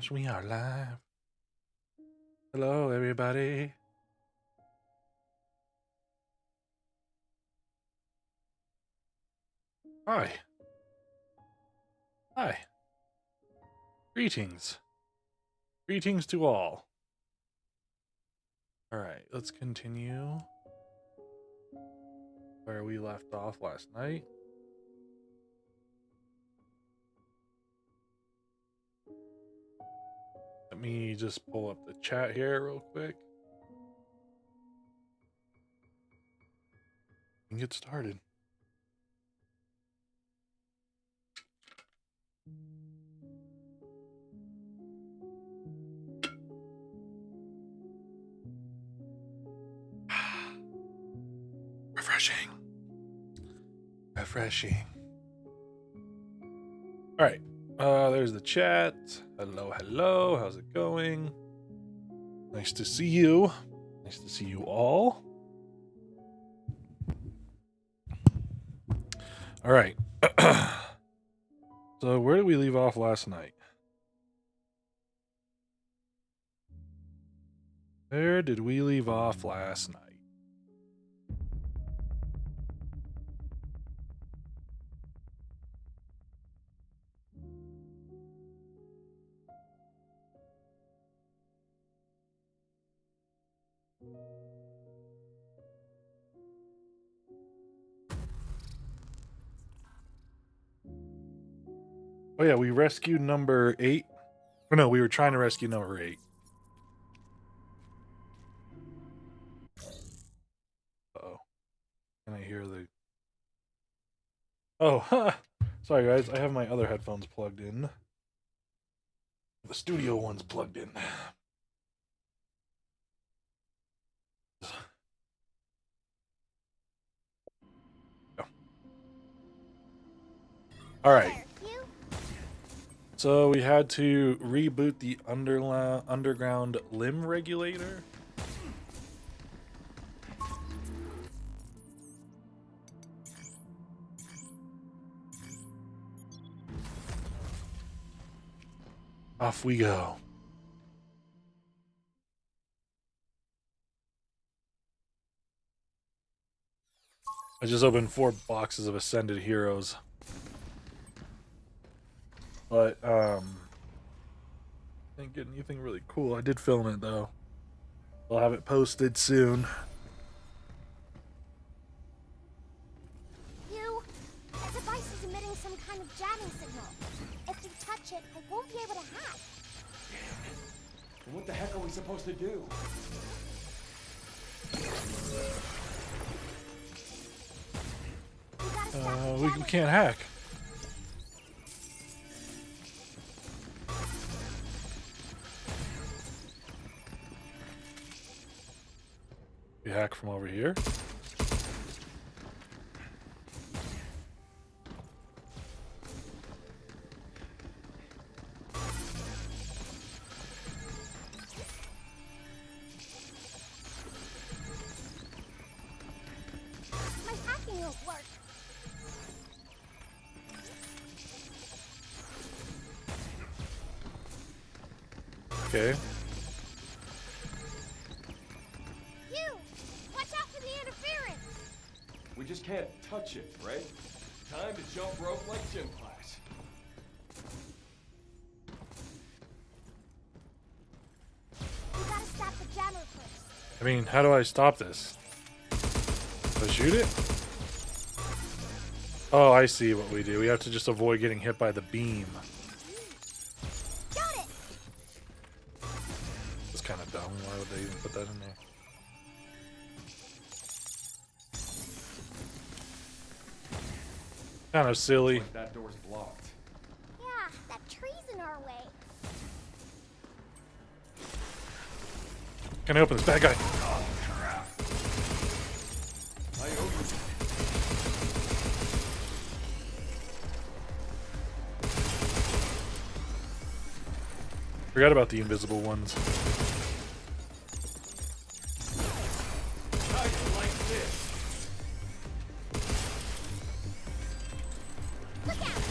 gosh, we are live. Hello, everybody. Hi. Hi. Greetings. Greetings to all. Alright, let's continue where we left off last night. Let me just pull up the chat here real quick and get started. Refreshing. Refreshing. Alright, there's the chat. Hello, hello. How's it going? Nice to see you. Nice to see you all. All right. So where did we leave off last night? Where did we leave off last night? Oh yeah, we rescued number 8. Or no, we were trying to rescue number 8. Uh-oh. Can I hear the... Oh, huh. Sorry guys, I have my other headphones plugged in. The studio one's plugged in. All right. So we had to reboot the underground limb regulator. Off we go. I just opened 4 boxes of Ascended Heroes. But, didn't get anything really cool. I did film it, though. I'll have it posted soon. You, that device is emitting some kind of jamming signal. If we touch it, I won't be able to hack. And what the heck are we supposed to do? We can't hack. We hack from over here. My hacking won't work. Okay. You, watch out for the interference. We just can't touch it, right? Time to jump rope like gym class. We gotta stop the jammer first. I mean, how do I stop this? Do I shoot it? Oh, I see what we do. We have to just avoid getting hit by the beam. Got it. It's kind of dumb. Why would they even put that in there? Kind of silly. Like that door's blocked. Yeah, that tree's in our way. Can I open this bad guy? Oh, crap. I owe you. Forgot about the invisible ones. How you like this? Look out.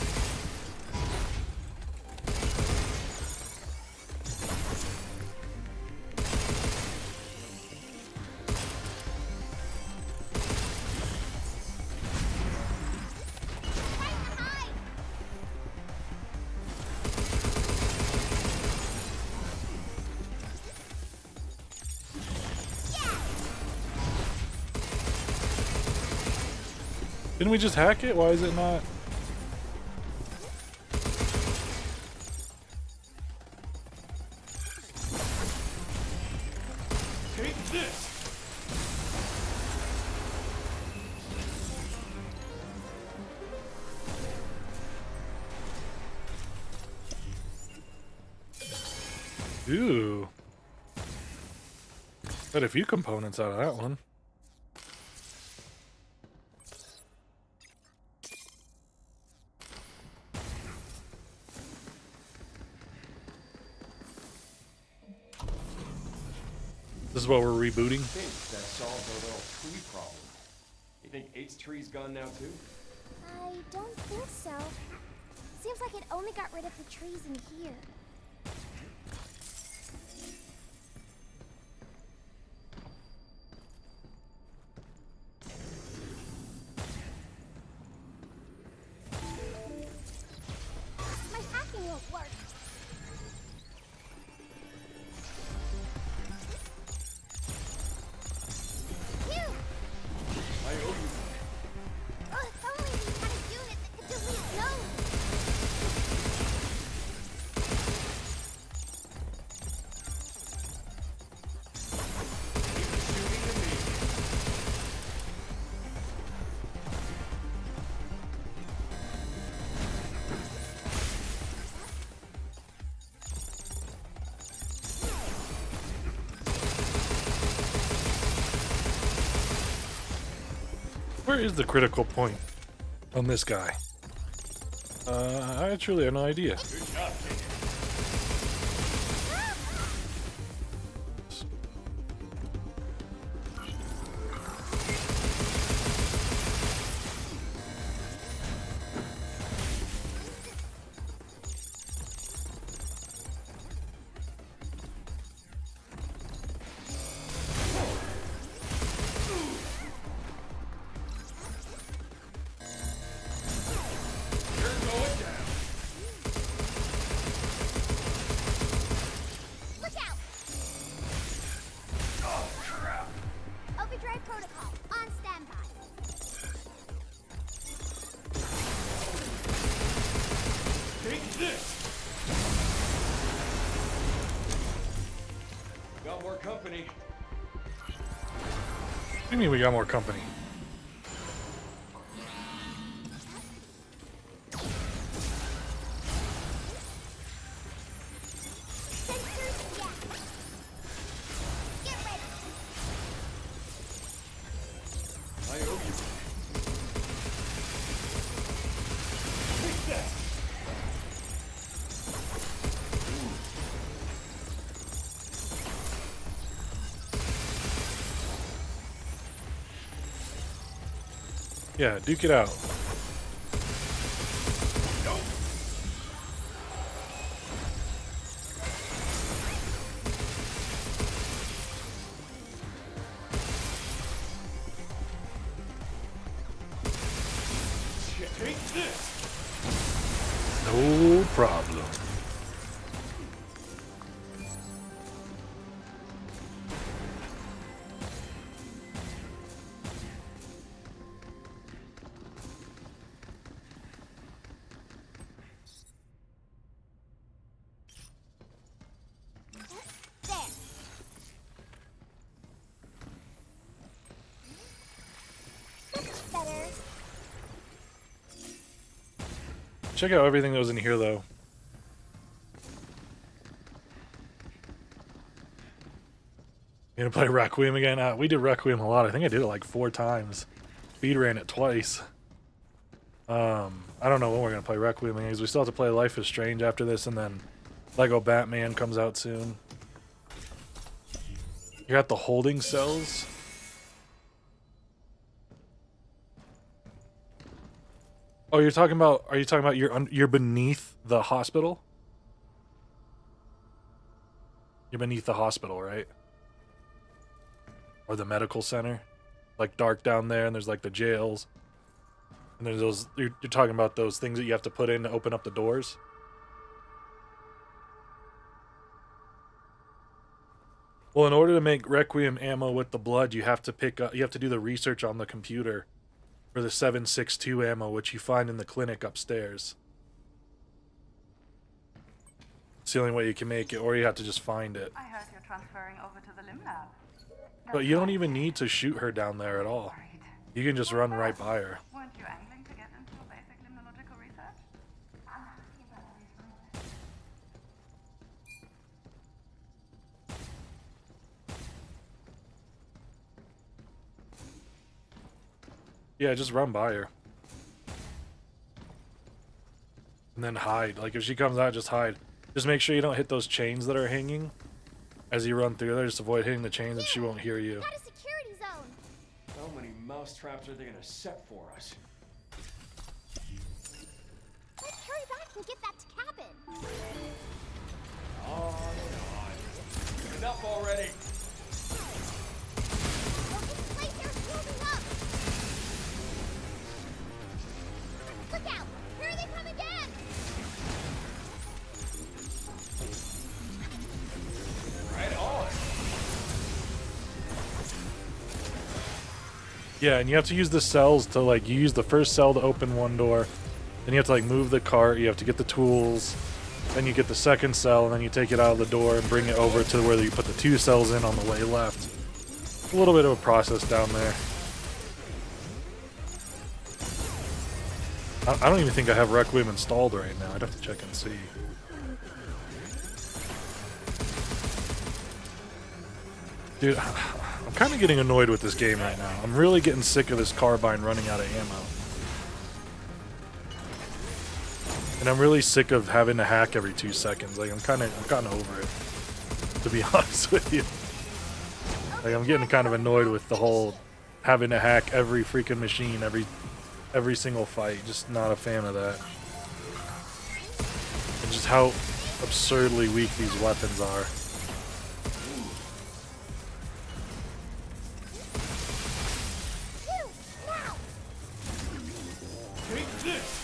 Didn't we just hack it? Why is it not? Take this! Ooh. Got a few components out of that one. This is what we're rebooting. I think that solves our little tree problem. You think 8's tree's gone now too? I don't think so. Seems like it only got rid of the trees in here. My hacking won't work. Phew! I owe you. Oh, if only we had a unit that could delete nodes. Keep shooting at me. Where is the critical point on this guy? I truly have no idea. Good job, kid. You're going down. Look out! Oh, crap. Overdrive protocol on standby. Take this. Got more company. What do you mean we got more company? Sensors down. Get ready. I owe you. Take that. Yeah, duke it out. Nope. Shit, take this. No problem. There. Much better. Check out everything that was in here, though. You gonna play Requiem again? We did Requiem a lot. I think I did it like 4 times. Speed ran it twice. I don't know when we're gonna play Requiem again, because we still have to play Life is Strange after this, and then Lego Batman comes out soon. You're at the holding cells. Oh, you're talking about? Are you talking about you're beneath the hospital? You're beneath the hospital, right? Or the medical center, like dark down there, and there's like the jails, and there's those. You're talking about those things that you have to put in to open up the doors. Well, in order to make Requiem ammo with the blood, you have to pick up. You have to do the research on the computer for for the 7.62 ammo, which you find in the clinic upstairs. It's the only way you can make it, or you have to just find it. I heard you're transferring over to the limb lab. But you don't even need to shoot her down there at all. Great. You can just run right by her. Weren't you angling to get into basic limnological research? Yeah, just run by her. And then hide. Like, if she comes out, just hide. Just make sure you don't hit those chains that are hanging as you run through there. Just avoid hitting the chains and she won't hear you. Got a security zone. How many mouse traps are they gonna set for us? Let's hurry back and get that to cabin. On and on. Enough already. Well, this place here's moving up. Look out! Here they come again! Right on. Yeah, and you have to use the cells to, like, you use the first cell to open one door. Then you have to, like, move the cart. You have to get the tools. Then you get the second cell, and then you take it out of the door and bring it over to where you put the 2 cells in on the way left. A little bit of a process down there. I don't even think I have Requiem installed right now. I'd have to check and see. Dude, I'm kind of getting annoyed with this game right now. I'm really getting sick of this carbine running out of ammo. And I'm really sick of having to hack every 2 seconds. Like, I'm kind of over it, to be honest with you. Like, I'm getting kind of annoyed with the whole having to hack every freaking machine, every single fight. Just not a fan of that. And just how absurdly weak these weapons are. Take this.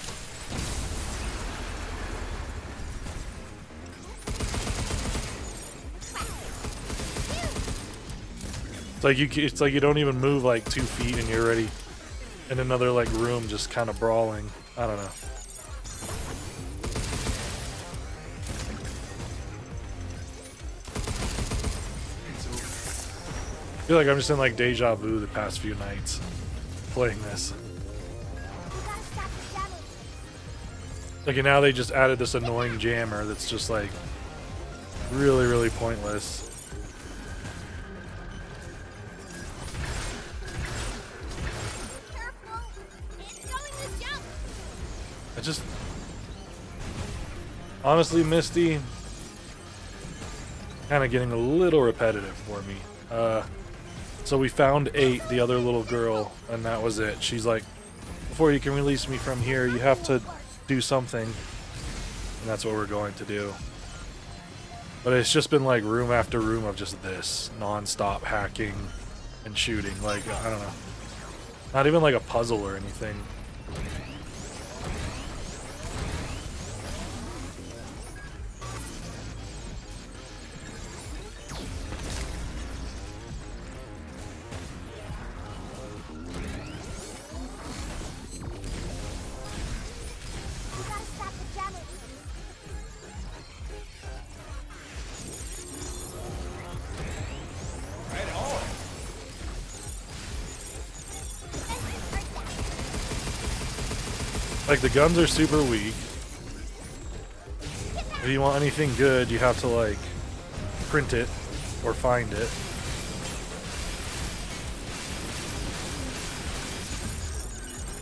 It's like you don't even move like 2 feet and you're already in another like room just kind of brawling. I don't know. I feel like I'm just in like deja vu the past few nights playing this. We gotta stop the jamming. Like, and now they just added this annoying jammer that's just like really, really pointless. Careful! It's going to jump! I just honestly, Misty, kind of getting a little repetitive for me. So we found 8, the other little girl, and that was it. She's like, before you can release me from here, you have to do something, and that's what we're going to do. But it's just been like room after room of just this non-stop hacking and shooting. Like, I don't know, not even like a puzzle or anything. We gotta stop the jamming. Right on. Like, the guns are super weak. If you want anything good, you have to like print it or find it.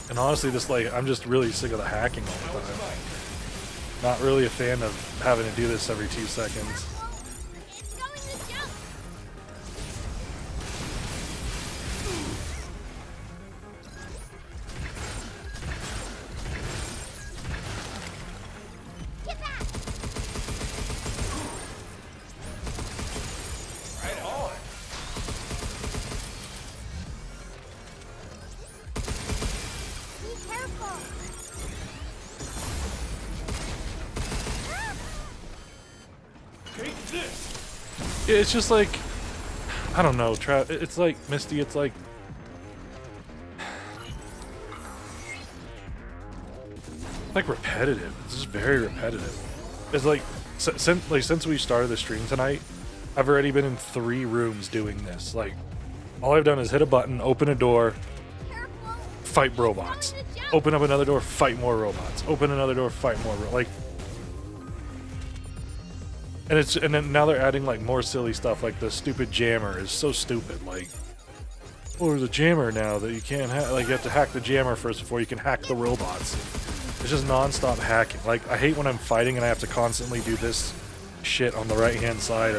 And honestly, this, like, I'm just really sick of the hacking all the time. Not really a fan of having to do this every 2 seconds. It's going to jump! Get back! Right on. Be careful! Take this. It's just like, I don't know, it's like, Misty, it's like, like repetitive. It's just very repetitive. It's like since we started the stream tonight, I've already been in 3 rooms doing this. Like, all I've done is hit a button, open a door, Careful. fight robots. Open up another door, fight more robots. Open another door, fight more like. And then now they're adding like more silly stuff, like the stupid jammer is so stupid. Like, oh, there's a jammer now that you can't like you have to hack the jammer first before you can hack the robots. It's just non-stop hacking. Like, I hate when I'm fighting and I have to constantly do this shit on the right-hand side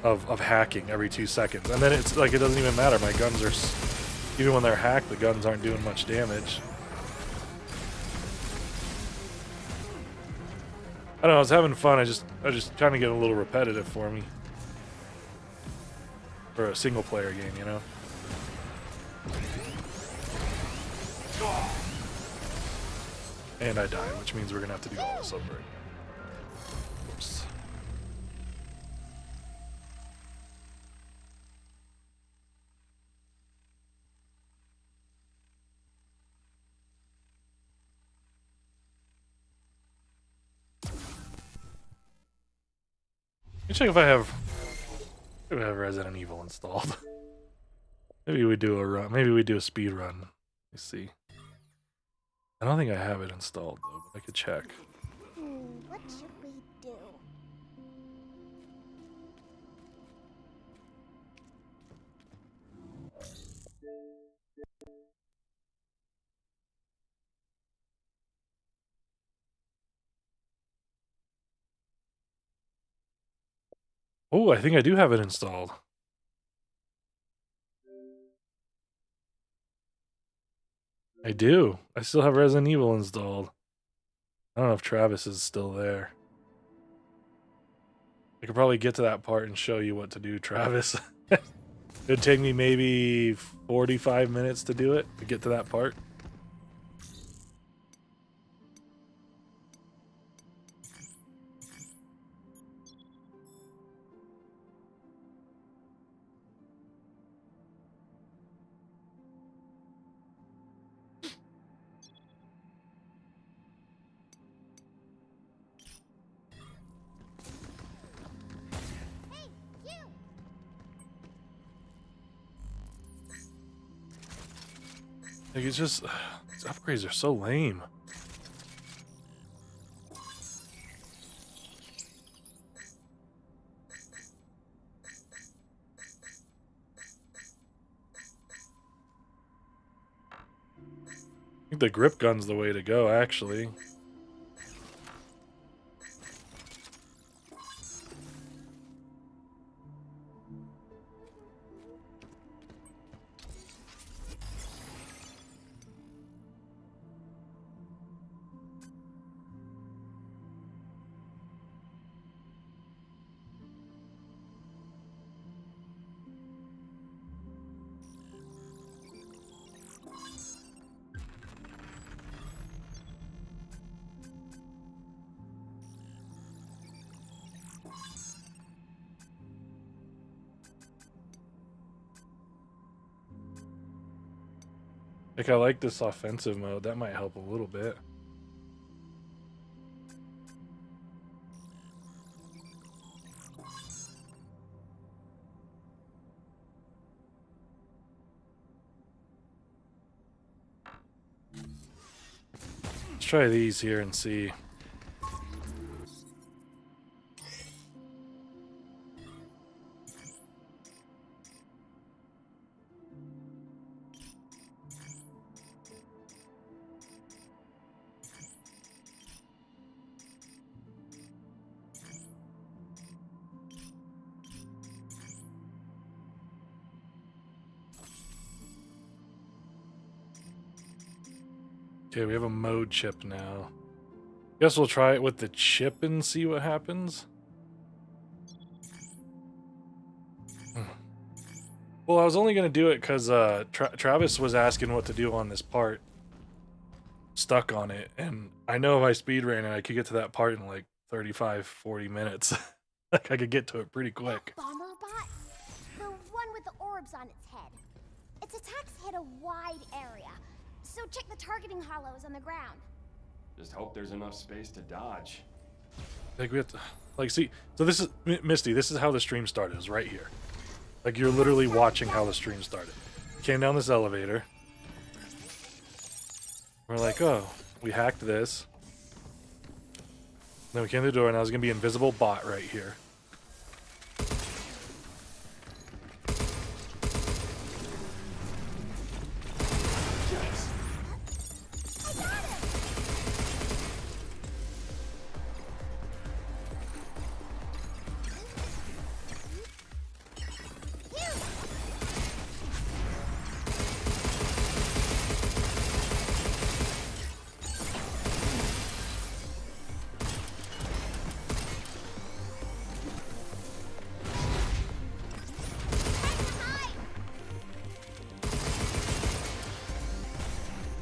of hacking every 2 seconds. And then it's like, it doesn't even matter. My guns are, even when they're hacked, the guns aren't doing much damage. I don't know, I was having fun. I just kind of get a little repetitive for me. For a single-player game, you know? And I died, which means we're gonna have to do all this over again. Oops. Let me check if I have Resident Evil installed. Maybe we do a run. Maybe we do a speed run. Let's see. I don't think I have it installed though, but I could check. What should we do? Oh, I think I do have it installed. I do. I still have Resident Evil installed. I don't know if Travis is still there. I could probably get to that part and show you what to do, Travis. It'd take me maybe 45 minutes to do it, to get to that part. Like, it's just, these upgrades are so lame. I think the grip gun's the way to go, actually. Like, I like this offensive mode. That might help a little bit. Let's try these here and see. Okay, we have a mode chip now. Guess we'll try it with the chip and see what happens. Well, I was only going to do it because Travis was asking what to do on this part. Stuck on it. And I know if I speed ran it, I could get to that part in like 35, 40 minutes. Like, I could get to it pretty quick. Bomber bot? The one with the orbs on its head. Its attacks hit a wide area. So check the targeting hollows on the ground. Just hope there's enough space to dodge. Like, we have to, like, see, so this is, Misty, this is how the stream started, is right here. Like, you're literally watching how the stream started. Came down this elevator. We're like, oh, we hacked this. Then we came to the door, and now there's gonna be invisible bot right here.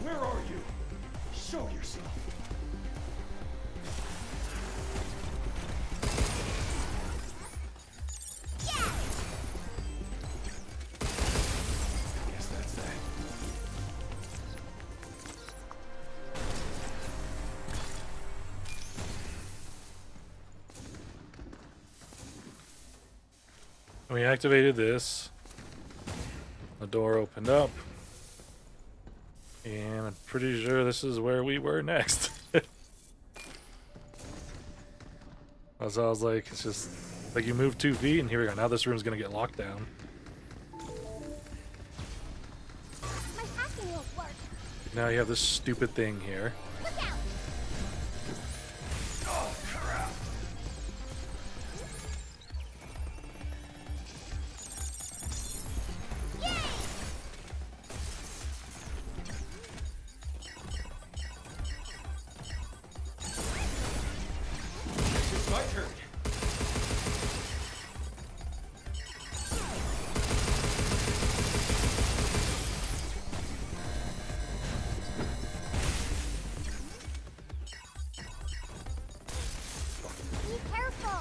Where are you? Show yourself. Guess that's that. We activated this. The door opened up. And I'm pretty sure this is where we were next. So I was like, it's just like you move 2 feet and here we go. Now this room's gonna get locked down. My hacking won't work. Now you have this stupid thing here. Look out! Oh, crap. It's my turn. Be careful!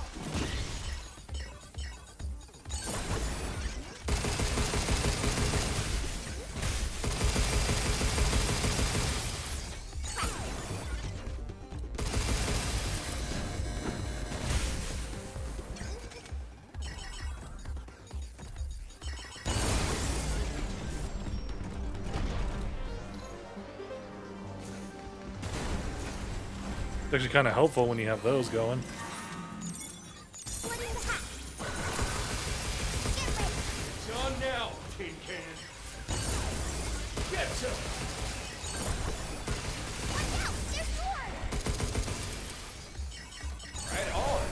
It's actually kind of helpful when you have those going. Splitting the hack. Get ready. It's on now, tin can. Get some. Watch out! There's more! Right on.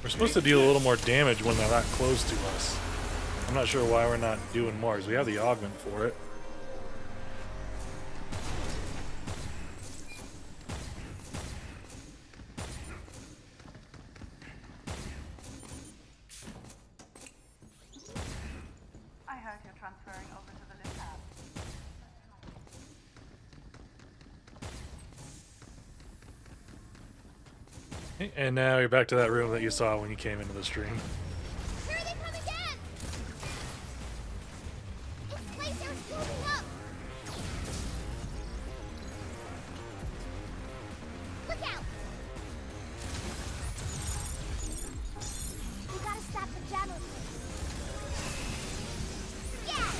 We're supposed to deal a little more damage when they're that close to us. I'm not sure why we're not doing more, because we have the augment for it. I heard you're transferring over to the limb lab. And now you're back to that room that you saw when you came into the stream. Here they come again! This place is moving up! Look out! We gotta stop the jammers. Yeah!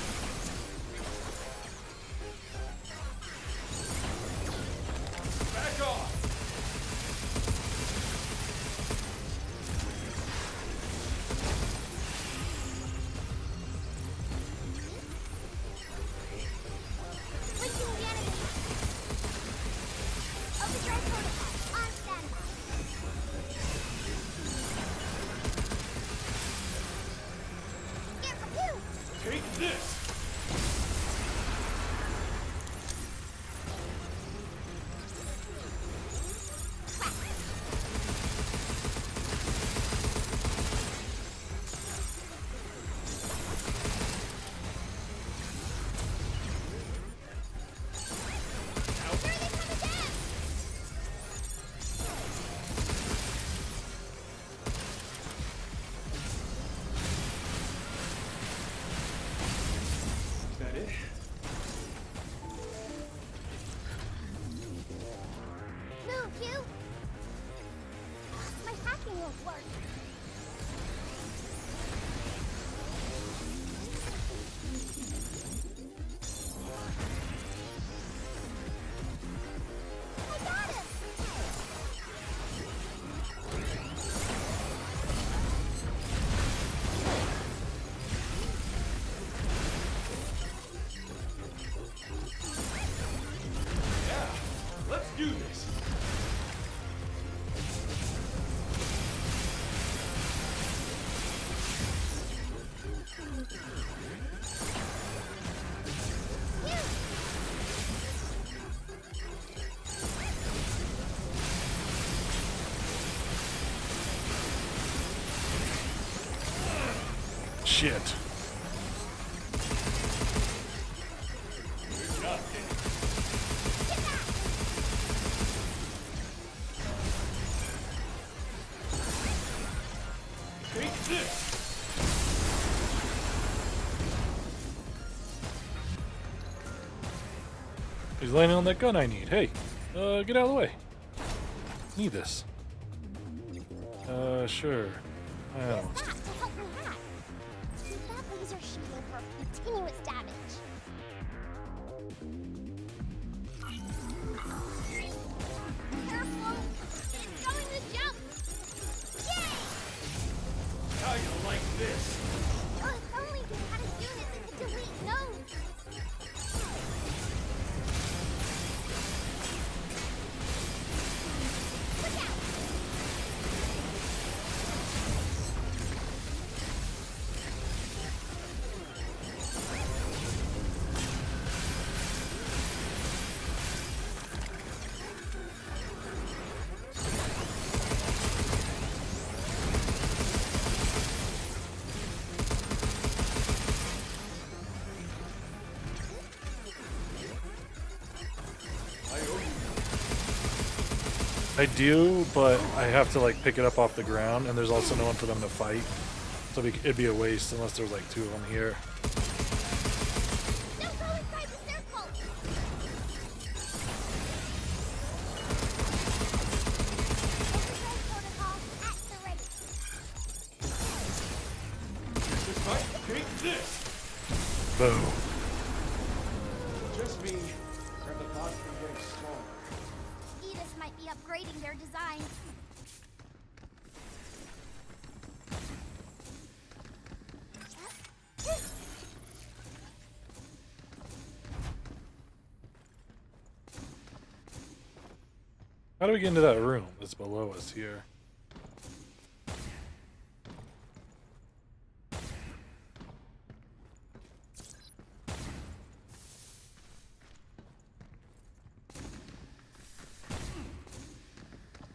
Back off. shit. Good job, kid. Take this! He's landing on that gun I need. Hey, get out of the way. Need this. Sure. I don't. Use that to help me hack. Keep that laser shielded for continuous damage. Careful! It's going to jump! Yay! How you like this? Oh, if only we had a unit that could delete nodes. Look out! I owe you. I do, but I have to like pick it up off the ground, and there's also no one for them to fight. So it'd be a waste unless there's like two of them here. Don't go inside the circle! Override protocol at the ready. This might take this! Boom. Just mean, are the bots been getting smaller? Edith might be upgrading their design. How do we get into that room that's below us here?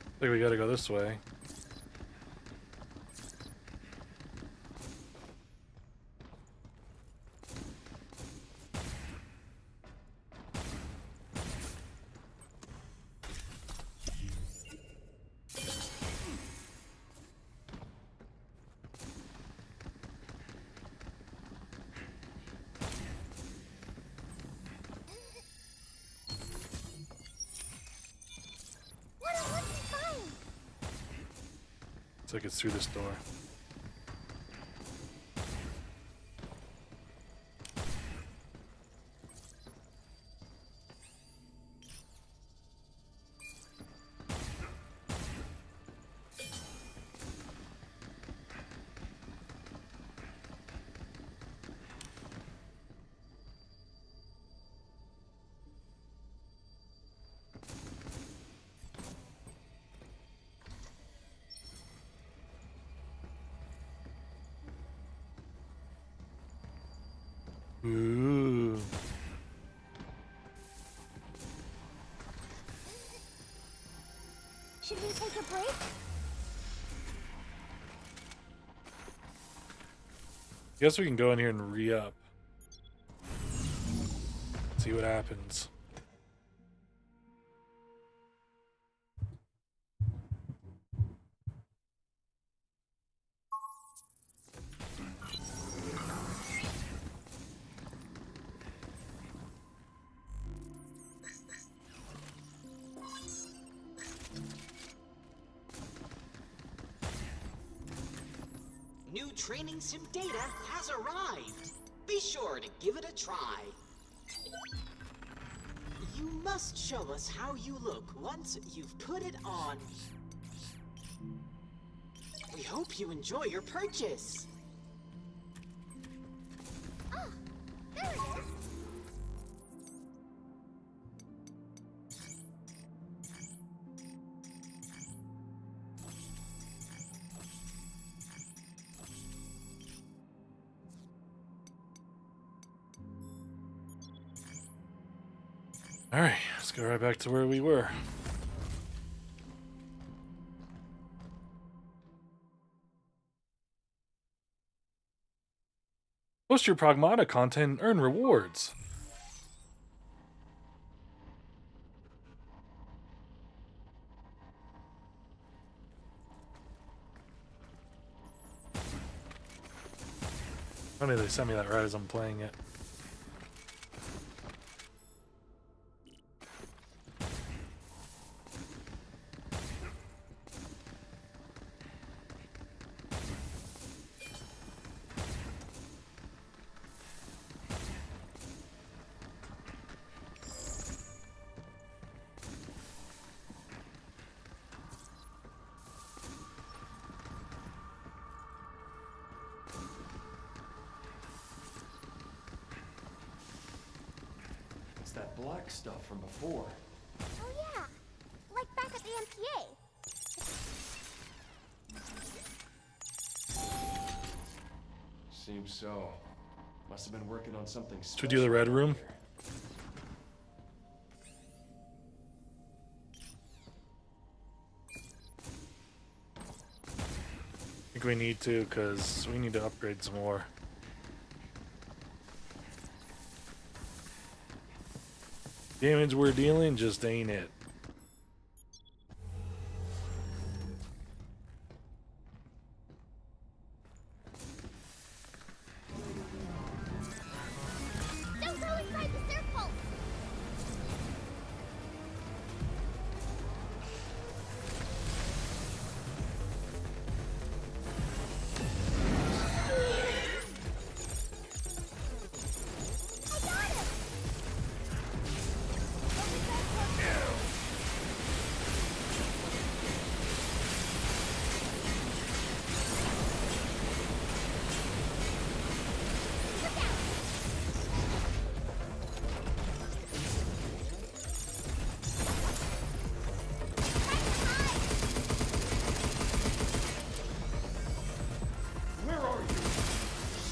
I think we gotta go this way. What a lucky find! Looks like it's through this door. Ooh. Should we take a break? Guess we can go in here and re-up. See what happens. New training sim data has arrived. Be sure to give it a try. You must show us how you look once you've put it on. We hope you enjoy your purchase. Ah, there it is. Alright, let's go right back to where we were. Post your Pragmata content and earn rewards. Funny they sent me that right as I'm playing it. It's that black stuff from before. Oh yeah, like back at the MPA. Seems so. Must have been working on something special. Should we do the red room? here. I think we need to, because we need to upgrade some more. Damage we're dealing just ain't it. Don't go inside the circle. I got him. Where are you?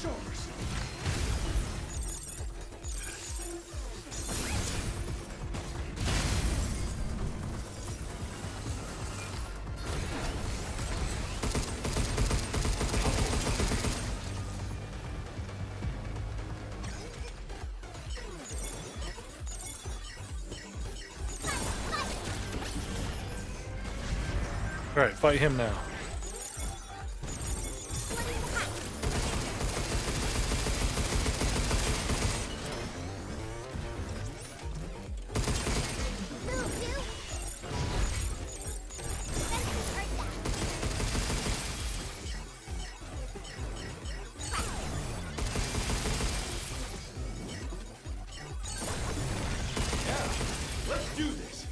Show yourself. Alright, fight him now. Yeah, let's do this.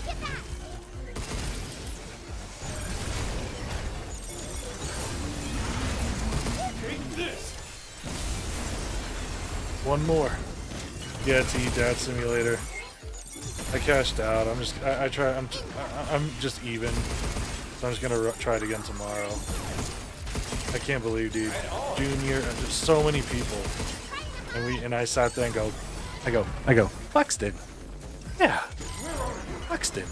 Get back! Take this. One more. Yeah, to eat Dad Simulator. I cashed out. I'm just even. So I'm just gonna try it again tomorrow. I can't believe, dude. Junior, there's so many people, and I sat there and I go, Buxton. Yeah, Buxton.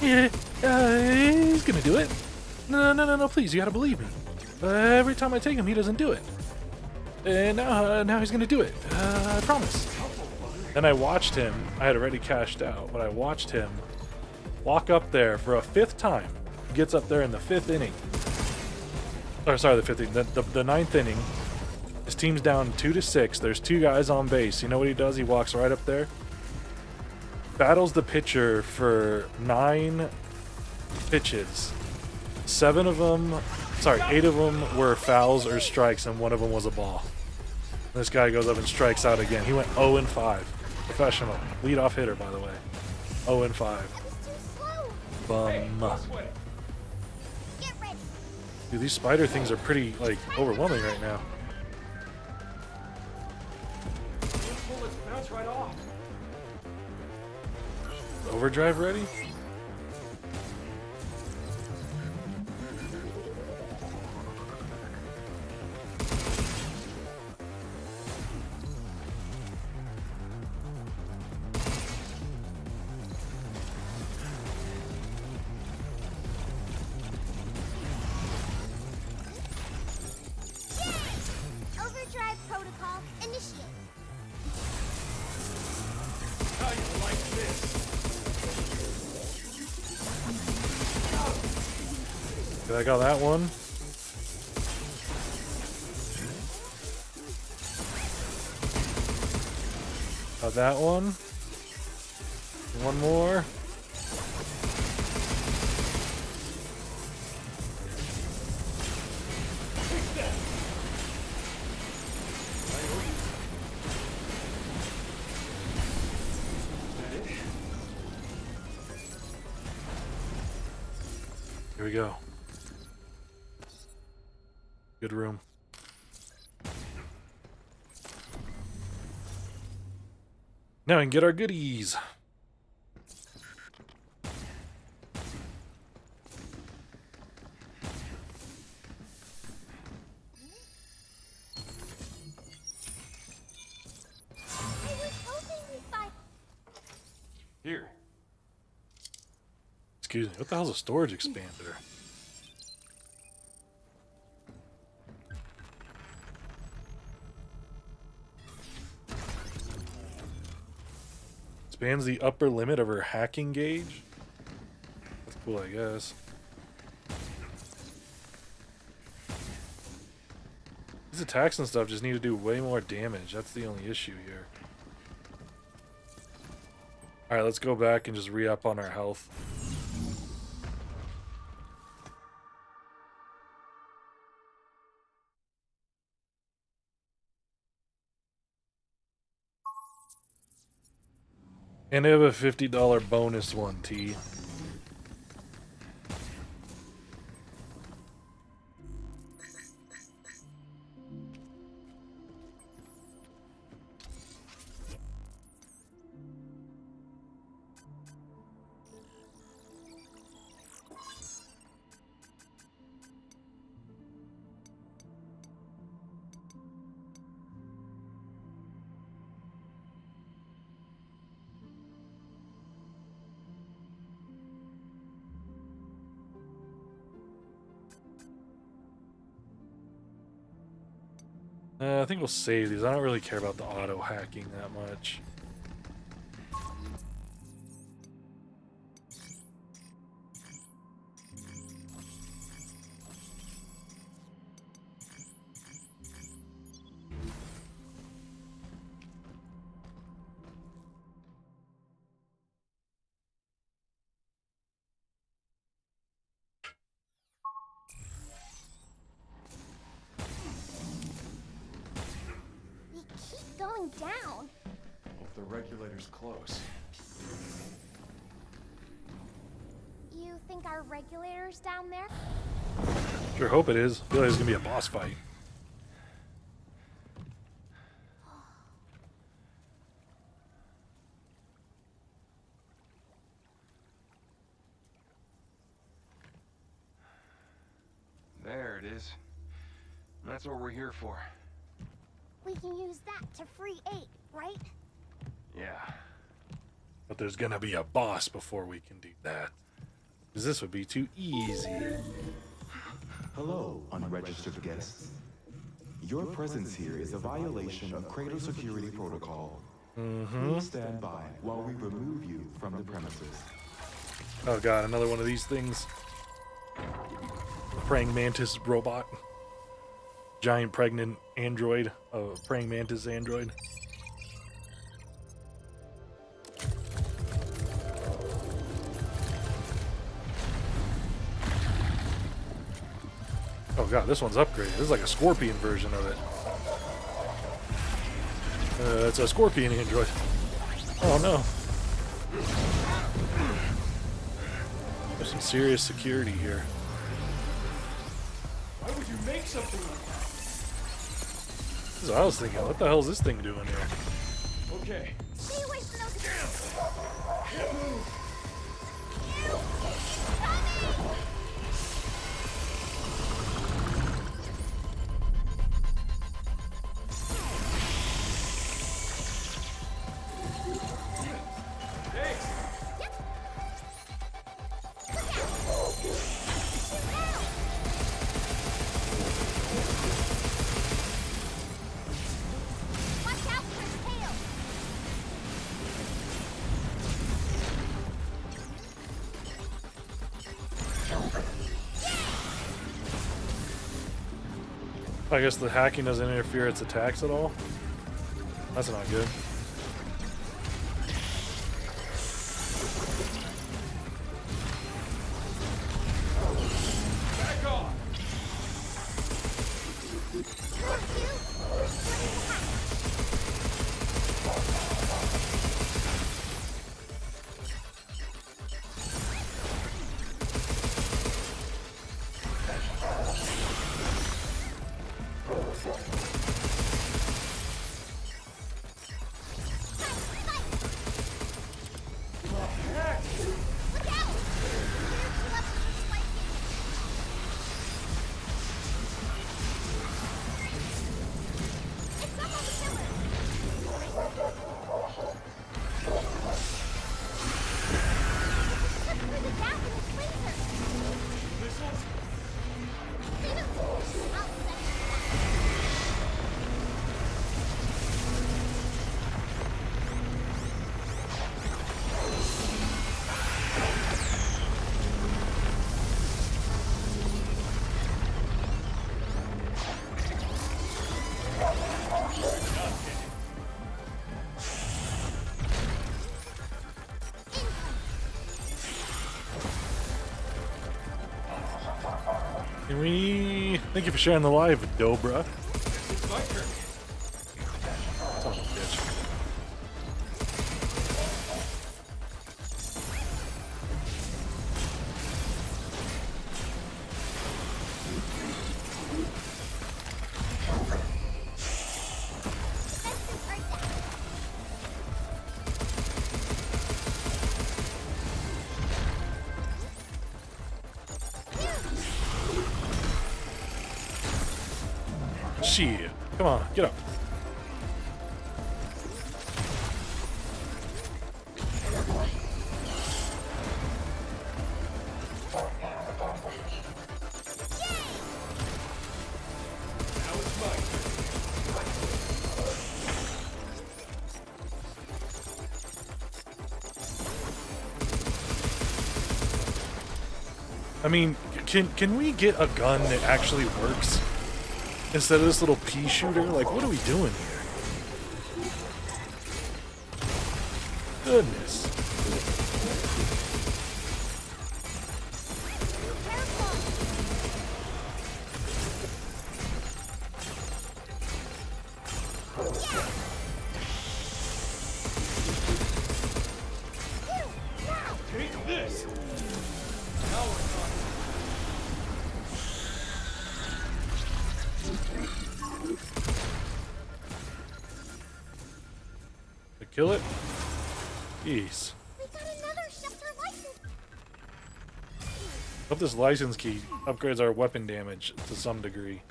Yeah, he's gonna do it. No, please, you gotta believe me. Every time I take him, he doesn't do it. And now he's gonna do it. I promise. Then I watched him. I had already cashed out, but I watched him walk up there for a 5th time. He gets up there in the 5th inning. Or sorry, the 5th inning. The 9th inning. His team's down 2-6. There's 2 guys on base. You know what he does? He walks right up there, battles the pitcher for 9 pitches. 8 of them were fouls or strikes, and 1 of them was a ball. This guy goes up and strikes out again. He went 0-5. Professional. Leadoff hitter, by the way. 0-5. That was too slow. Bum. Get ready. Dude, these spider things are pretty, like, overwhelming right now. Those bullets bounce right off. Overdrive ready? Hyperdrive protocol initiate. How you like this? I got that one. Got that one. One more. Here we go. Good room. Now we can get our goodies. I was hoping we'd find. Here. Excuse me, what the hell's a storage expander? Expands the upper limit of her hacking gauge? That's cool, I guess. These attacks and stuff just need to do way more damage. That's the only issue here. Alright, let's go back and just re-up on our health. And they have a $50 bonus one, T. I think we'll save these. I don't really care about the auto hacking that much. We keep going down. Hope the regulator's close. You think our regulator's down there? Sure hope it is. I feel like it's gonna be a boss fight. There it is. That's what we're here for. We can use that to free 8, right? Yeah. But there's gonna be a boss before we can do that. Because this would be too easy. Hello, unregistered guests. Your presence here is a violation of Cradle Security Protocol. Please stand by while we remove you from the premises. Oh god, another one of these things. Praying mantis robot. Giant pregnant android. Praying mantis android. Oh god, this one's upgraded. This is like a scorpion version of it. It's a scorpion android. Oh no. There's some serious security here. Why would you make something like that? This is what I was thinking. What the hell is this thing doing here? Okay. Stay away from those. Thanks. I guess the hacking doesn't interfere its attacks at all. That's not good. Back off! Look out! Here's left spiking. It's up on the pillar. Took through the gap in his laser. Missiles? Leave him. I'll set it back. Can we... Thank you for sharing the live, Dobra. It's my turn. Son of a bitch. Defenses are down. Shit. Come on, get up. Now it's my turn. I mean, can we get a gun that actually works instead of this little pea shooter? Like, what are we doing here? Goodness. Careful. Take this! Now we're talking. To kill it? Jeez. We got another shelter license. Hope this license key upgrades our weapon damage to some degree.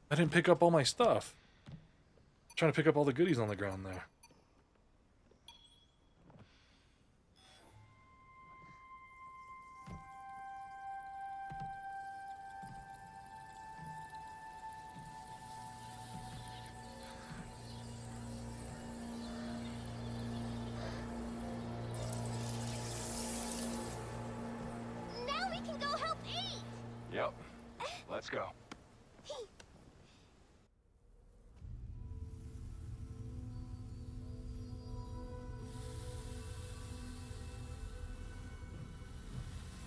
I didn't pick up all my stuff. Trying to pick up all the goodies on the ground there. Now we can go help eat. Yep. Let's go.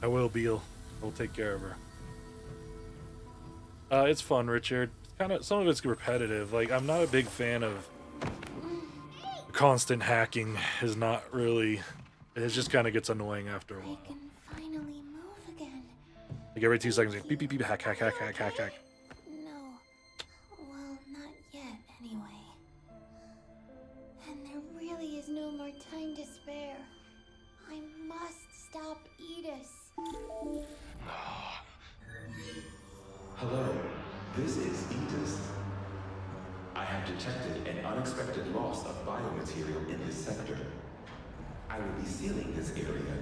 I will, Beal. We'll take care of her. It's fun, Richard. Kind of, some of it's repetitive. Like, I'm not a big fan of constant hacking. Is not really. It just kind of gets annoying after a I while. can finally move again. Like every 2 seconds, like beep beep beep, hack hack hack hack hack hack. No. Well, not yet, anyway. And there really is no more time to spare. I must stop Edis. Hello, this is Edis. I have detected an unexpected loss of biomaterial in this sector. I will be sealing this area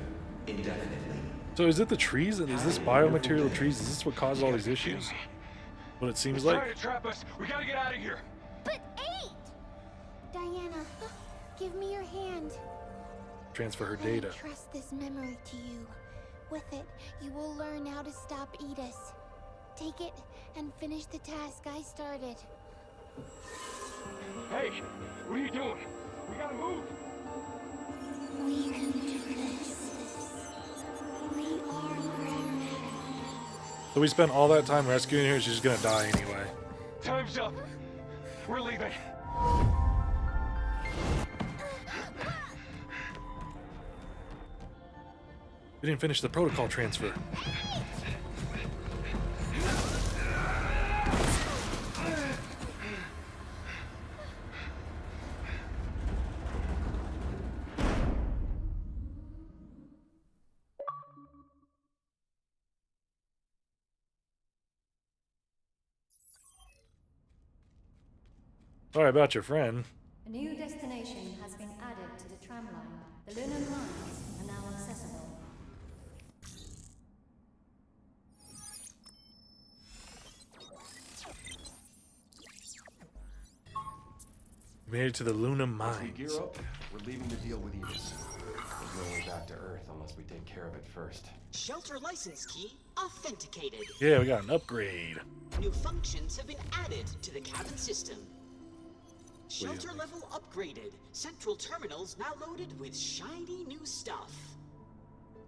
indefinitely. So is it the trees? Is this biomaterial trees? Is this what caused all these issues? What it seems Trying like? to trap us. We gotta get out of here. But 8! Diana, Give me your hand. Transfer her I data. entrust this memory to you. With it, you will learn how to stop Edis. Take it and finish the task I started. Hey, what are you doing? We gotta move. We can do this. We are Grandma. So we spent all that time rescuing her, she's just gonna die anyway. Time's up. We're leaving. We didn't finish the protocol transfer. Sorry about your friend. A new destination has been added to the tramline. The lunar mines are now accessible. We made it to the Luna As we Mines. gear up, we're leaving to deal with Edis. There's no way back to Earth unless we take care of it first. Shelter license key authenticated. Yeah, we got an upgrade. New functions have been added to the cabin system. Shelter level upgraded. Central terminals now loaded with shiny new stuff.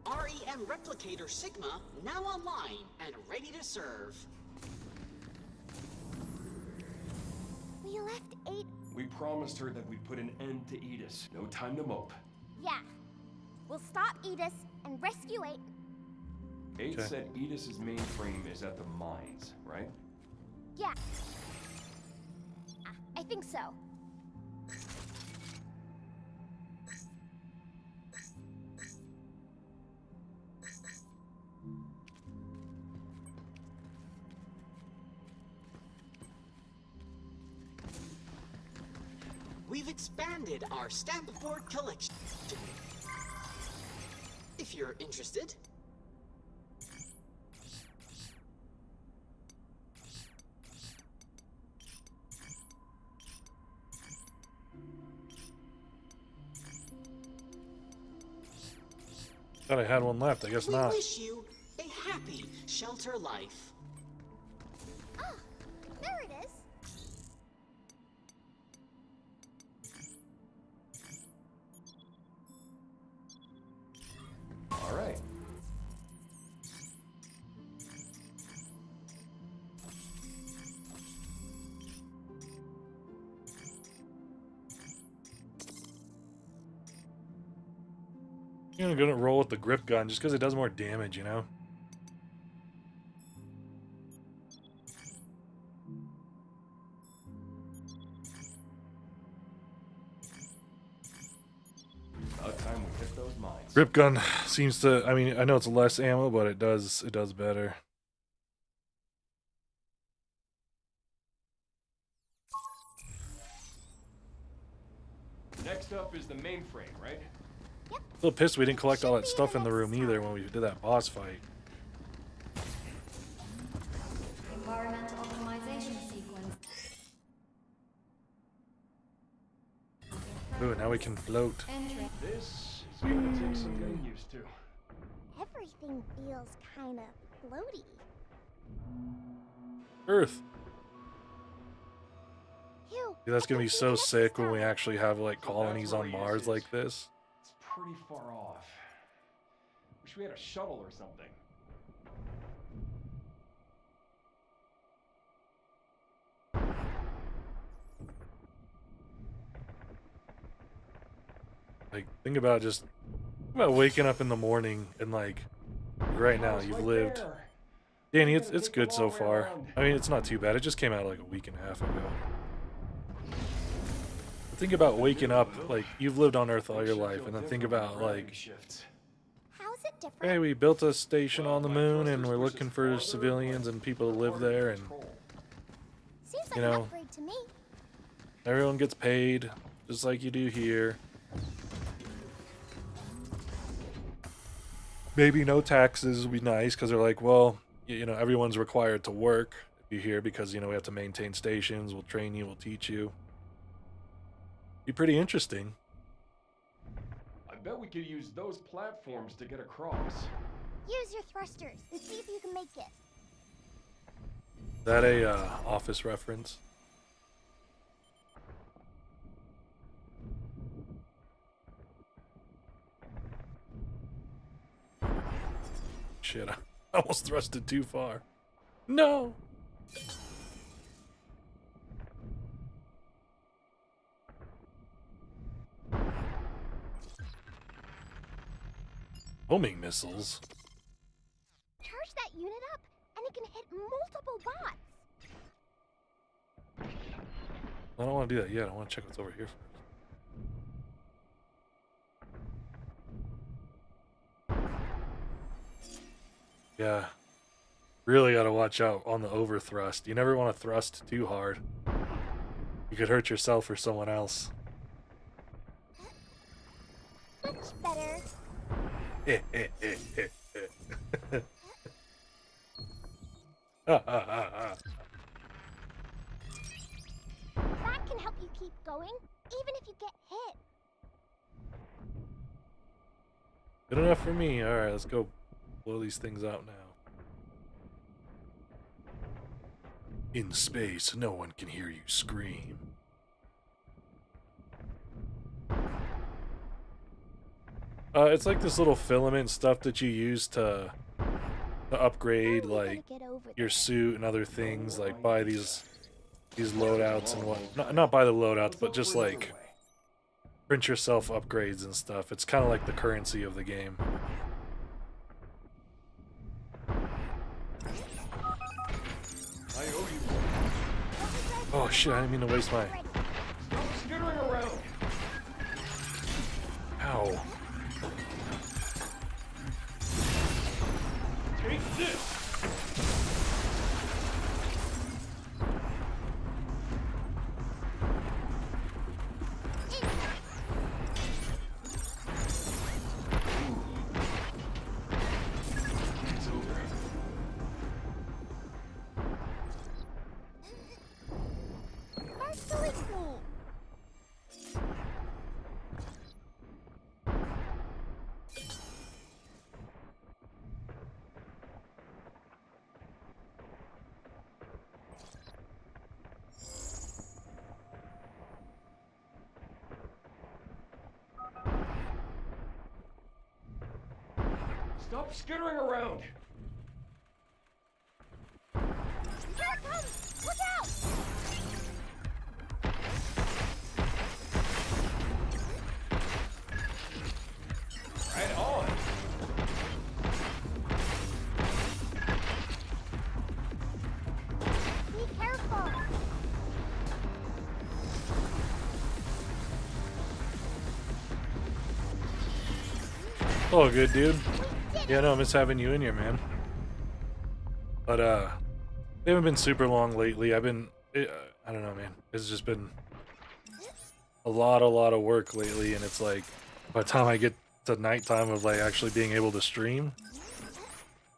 REM Replicator Sigma now online and ready to serve. We left 8. We promised her that we'd put an end to Edis. No time to mope. Yeah. We'll stop Edis and rescue 8. 8 Okay. said Edis's mainframe is at the mines, right? Yeah. I think so. We've expanded our stamp board collection. If you're interested. Thought I had one left, I guess We not. wish you a happy shelter life. Ah, there it is. All right. I'm gonna roll with the grip gun just because it does more damage, you know? About time we hit those mines. Grip gun seems to, I mean, I know it's less ammo, but it does better. Next up is the mainframe, right? Still pissed we didn't collect all that stuff in the room either when we did that boss fight. Environmental optimization sequence. Ooh, now we can float. Entering. This is gonna take some getting used to. Everything feels kind of floaty. Earth. Ew, Dude, that's I gonna can be see so the next sick when we star. actually have like colonies where on he Mars is. like this. It's pretty far off. Wish we had a shuttle or something. Like, think about waking up in the morning and like right now It's you've right lived. there. Danny, We're it's gonna take good the so long way far. around. I mean, it's not too bad. It just came out like a week and a half ago. Think about waking up, like, you've lived on Earth all your life, and then think about, like, Shifts. How's it different? hey, we built a station on the moon, and we're looking for civilians and people to live there, and Seems like you an know. upgrade to me. everyone gets paid, just like you do here. Maybe no taxes would be nice, because they're like, well, you know, everyone's required to work if you're here, because, you know, we have to maintain stations, we'll train you, we'll teach you. Be pretty interesting. bet we could use those platforms to get across. Use your thrusters and see if you can make it. Is that a Office reference? Shit, I almost thrusted too far. No! Homing missiles? Charge that unit up, and it can hit multiple bots. I don't want to do that yet. I want to check what's over here first. Yeah. Really got to watch out on the overthrust. You never want to thrust too hard. You could hurt yourself or someone else. Much better. That can help you keep going, even if you get hit. Good enough for me. Alright, let's go blow these things out now. In space, no one can hear you scream. It's like this little filament stuff that you use to upgrade like your suit and other things, like buy these loadouts and what. Not buy the loadouts, but just like print yourself upgrades and stuff. It's kind of like the currency of the game. I owe you. Oh shit, I didn't mean to waste my... Stop skittering around. Ow. Take this. It's over. Start killing me. Stop skittering around. Here it comes! Look out! Right on. Be careful! Oh, good dude. Yeah, no, I miss having you in here, man. But they haven't been super long lately. I don't know, man. It's just been a lot of work lately, and it's like by the time I get to nighttime of like actually being able to stream,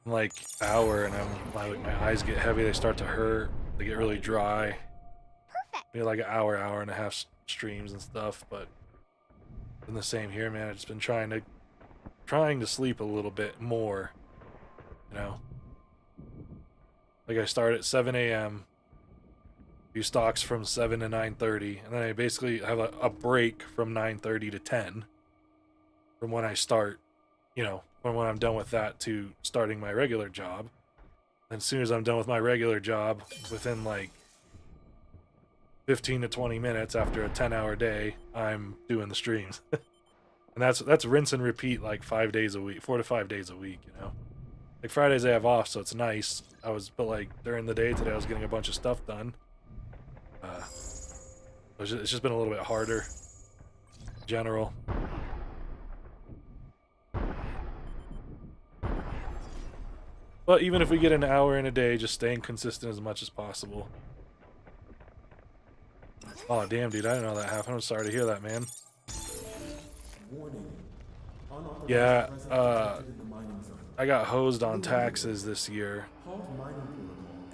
I'm like hour, and my eyes get heavy. They start to hurt. They get really dry. Perfect! Maybe like an hour and a half streams and stuff, but it's been the same here, man. I've just been trying to sleep a little bit more, you know. Like I start at 7 a.m. do stocks from 7 to 9:30, and then I basically have a break from 9:30 to 10 from when I start, you know, from when I'm done with that to starting my regular job. And as soon as I'm done with my regular job, within like 15 to 20 minutes after a 10-hour day, I'm doing the streams. And that's rinse and repeat like 5 days a week, 4 to 5 days a week, you know. Like Fridays I have off, so it's nice. But like during the day today, I was getting a bunch of stuff done. It's just been a little bit harder, in general. But even if we get an hour in a day, just staying consistent as much as possible. Oh damn, dude! I didn't know that happened. I'm sorry to hear that, man. Yeah, I got hosed on taxes this year,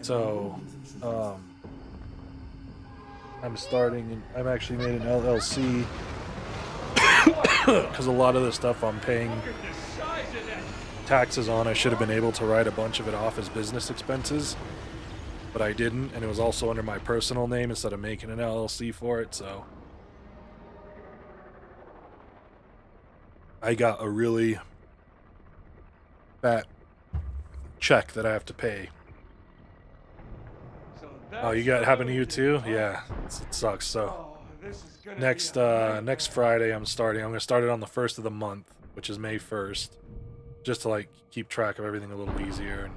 so I'm actually made an LLC because a lot of the stuff I'm paying taxes on, I should have been able to write a bunch of it off as business expenses, but I didn't, and it was also under my personal name instead of making an LLC for it, so I got a really fat check that I have to pay. Oh, you got happened to you too? Yeah, it sucks. So next Friday I'm gonna start it on the 1st of the month, which is May 1st, just to like keep track of everything a little easier.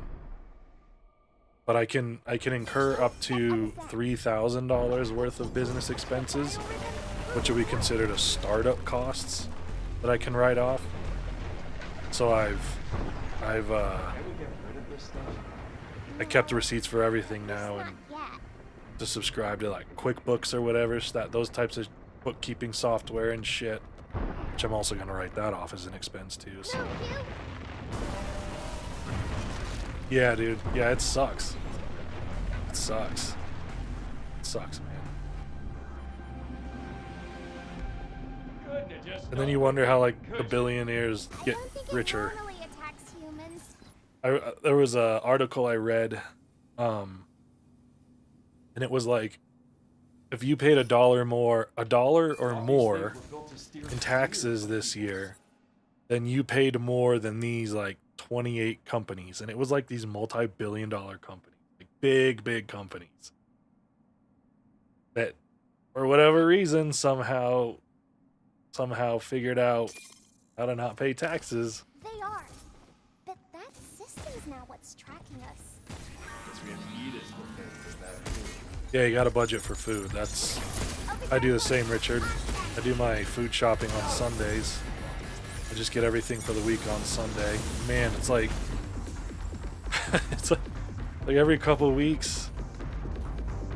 But I can incur up to $3,000 worth of business expenses, which will be considered as startup costs that I can write off. So I kept receipts for everything now, and to subscribe to like QuickBooks or whatever, so that those types of bookkeeping software and shit, which I'm also gonna write that off as an expense too. So yeah, dude. Yeah, it sucks. It sucks. It sucks, man. And then you wonder how like the billionaires get richer. There was a article I read, and it was like, if you paid $1 or more in taxes this year, then you paid more than these like 28 companies, and it was like these multi-billion-dollar companies, like big companies, that for whatever reason somehow figured out how to not pay taxes. They are. But that system's now what's tracking us. Yeah, you got a budget for food. I do the same, Richard. I do my food shopping on Sundays. I just get everything for the week on Sunday. Man, it's like it's like every couple of weeks,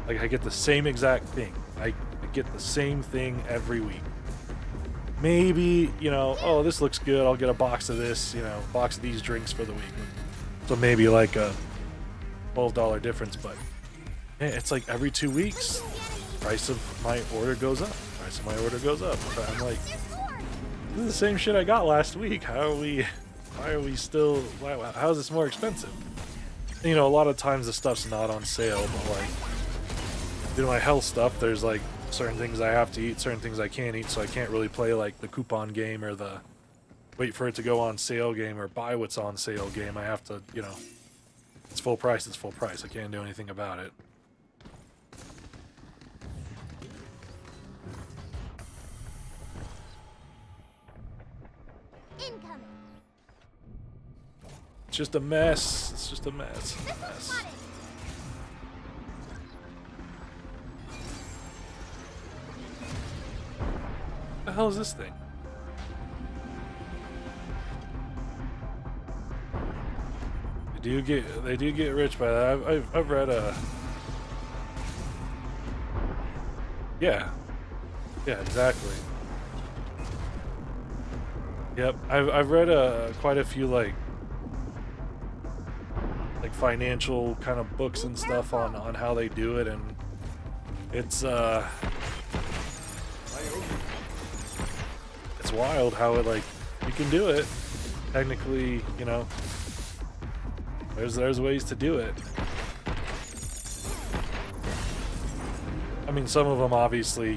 like I get the same exact thing. I get the same thing every week. Maybe, oh, this looks good, I'll get a box of this, box of these drinks for the week. So maybe like a $12 difference, but man, it's like every 2 weeks, price of my order goes up. Price of my order goes up. But I'm like, this is the same shit I got last week. How is this more expensive? And, a lot of times the stuff's not on sale, but like, my health stuff, there's like certain things I have to eat, certain things I can't eat, so I can't really play like the coupon game or the wait for it to go on sale game or buy what's on sale game. I have to, it's full price, it's full price. I can't do anything about it. Incoming. It's just a mess. It's just a mess. It's a mess. What the hell is this thing? They do get rich by that. I've read yeah, exactly. Yep, I've read quite a few like financial kind of books and stuff on how they do it, and it's wild how it, like, you can do it technically. There's ways to do it. I mean, some of them obviously,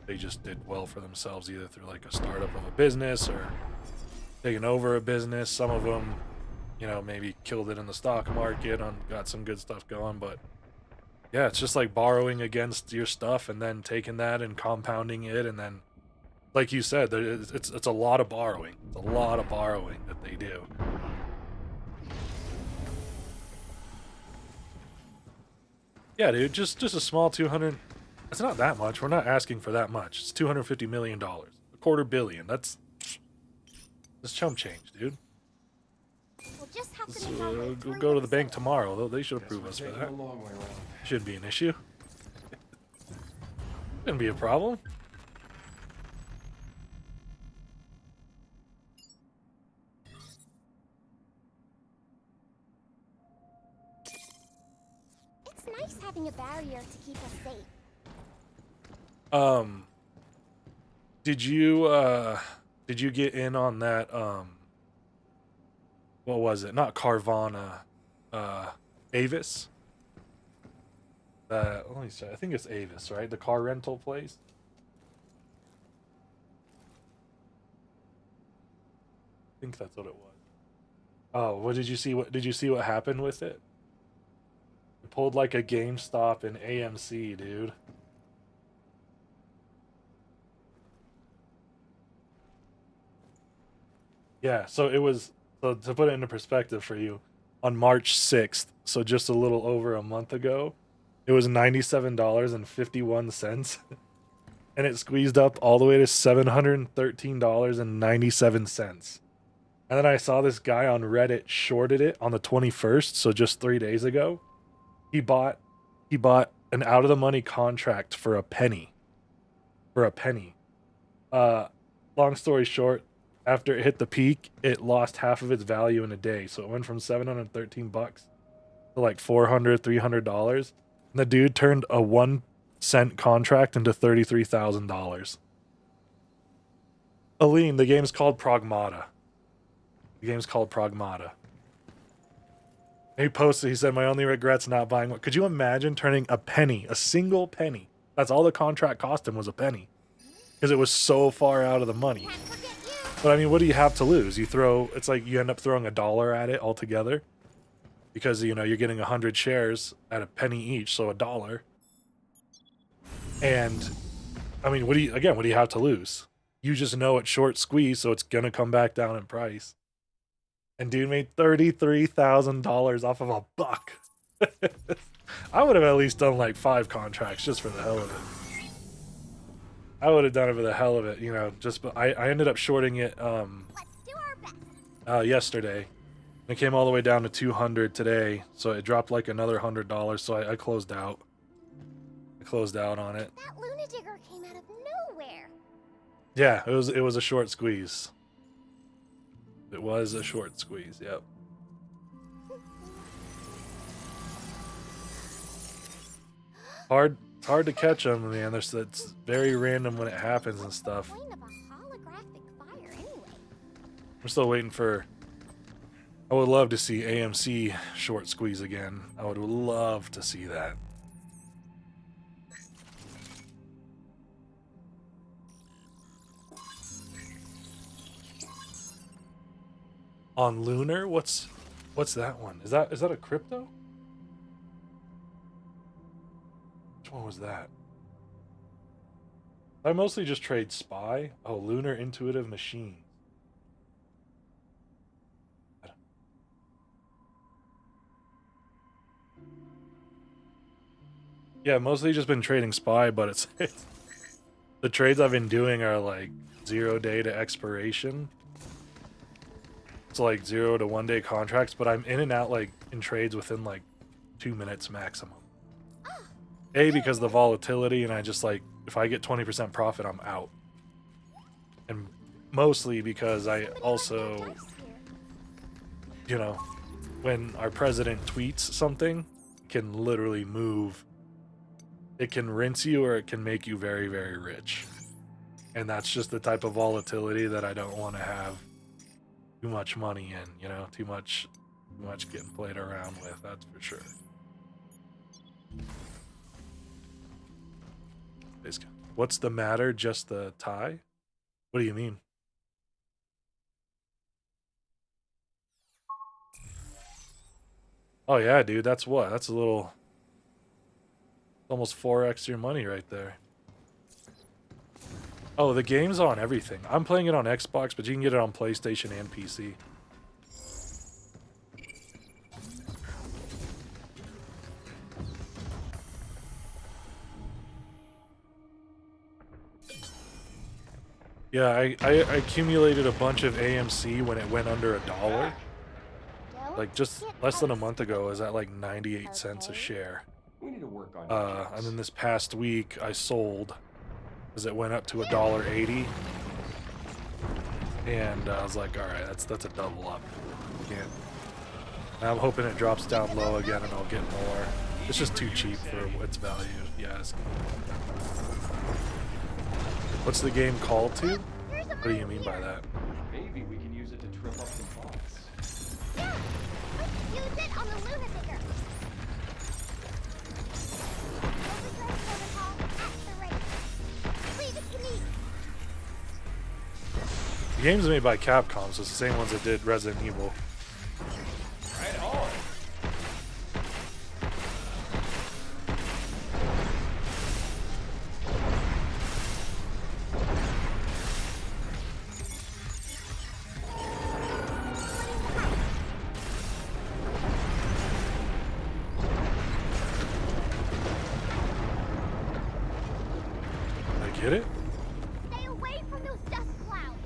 they just did well for themselves, either through like a startup of a business or taking over a business. Some of them, maybe killed it in the stock market, got some good stuff going. But yeah, it's just like borrowing against your stuff and then taking that and compounding it, and then, like you said, it's a lot of borrowing. It's a lot of borrowing that they do. Yeah, dude, just a small 200. It's not that much. We're not asking for that much. It's $250 million, $250 million. That's chump change, dude. We'll just have to Go to the bank tomorrow. They should approve us for that. Shouldn't be an issue. Shouldn't be a problem. It's nice having a barrier to keep us safe. Did you get in on that what was it? Not Carvana, Avis? Let me see. I think it's Avis, right? The car rental place. I think that's what it was. Oh, what did you see? What did you see? What happened with it? It pulled like a GameStop in AMC, dude. Yeah, so it was, so to put it into perspective for you, on March 6th, so just a little over a month ago, it was $97.51 and it squeezed up all the way to $713.97. And then I saw this guy on Reddit shorted it on the 21st, so just 3 days ago. He bought an out of the money contract for a penny. For a penny. Long story short, after it hit the peak, it lost half of its value in a day. So it went from 713 bucks to like $400, $300. And the dude turned a 1 cent contract into $33,000. Aline, the game's called Pragmata. The game's called Pragmata. He posted, he said, my only regret's not buying one. Could you imagine turning a penny, a single penny? That's all the contract cost him, was a penny. Because it was so far out of the money. But I mean, what do you have to lose? You throw, it's like you end up throwing $1 at it altogether. Because, you know, you're getting 100 shares at a penny each, so $1. And, I mean, what do you have to lose? You just know it's short squeeze, so it's going to come back down in price. And dude made $33,000 off of a buck. I would have at least done like 5 contracts just for the hell of it. I would have done it for the hell of it, you know. But I ended up shorting it yesterday. It came all the way down to 200 today, so it dropped like another $100. So I closed out. I closed out on it. That Lunadigger came out of nowhere. Yeah, it was a short squeeze. It was a short squeeze. Yep. It's hard to catch them, man. It's very random when it happens and stuff. I'm still waiting for. I would love to see AMC short squeeze again. I would love to see that. On Lunar, what's that one? Is that a crypto? Which one was that? I mostly just trade SPY. Oh, Lunar Intuitive Machine. Yeah, mostly just been trading SPY, but it's the trades I've been doing are like 0 day to expiration. It's like 0 to 1 day contracts, but I'm in and out like in trades within like 2 minutes maximum. A, because of the volatility, and I just like, if I get 20% profit, I'm out. And mostly because I also, you know, when our president tweets something, it can literally move. It can rinse you or it can make you very, very rich. And that's just the type of volatility that I don't want to have too much money in, you know, too much getting played around with, that's for sure. What's the matter? Just the tie? What do you mean? Oh yeah, dude, that's what? That's a little, almost 4x your money right there. Oh, the game's on everything. I'm playing it on Xbox, but you can get it on PlayStation and PC. Yeah, I accumulated a bunch of AMC when it went under $1. Like just less than a month ago, it was at like 98 cents a share. We need to work on And then this past week I sold as it went up to $1.80. And I was like, all right, that's a double up. Can't. And I'm hoping it drops down low again and I'll get more. It's just too cheap for its value. Yeah. What's the game called to? What do you mean by that? Maybe we can use it to trip up some bots. Yeah, let's use it on the Luna Digger. Protocol at the rate. Leave it to me. The game's made by Capcom, so it's the same ones that did Resident Evil. Right on. I get it? Stay away from those dust clouds.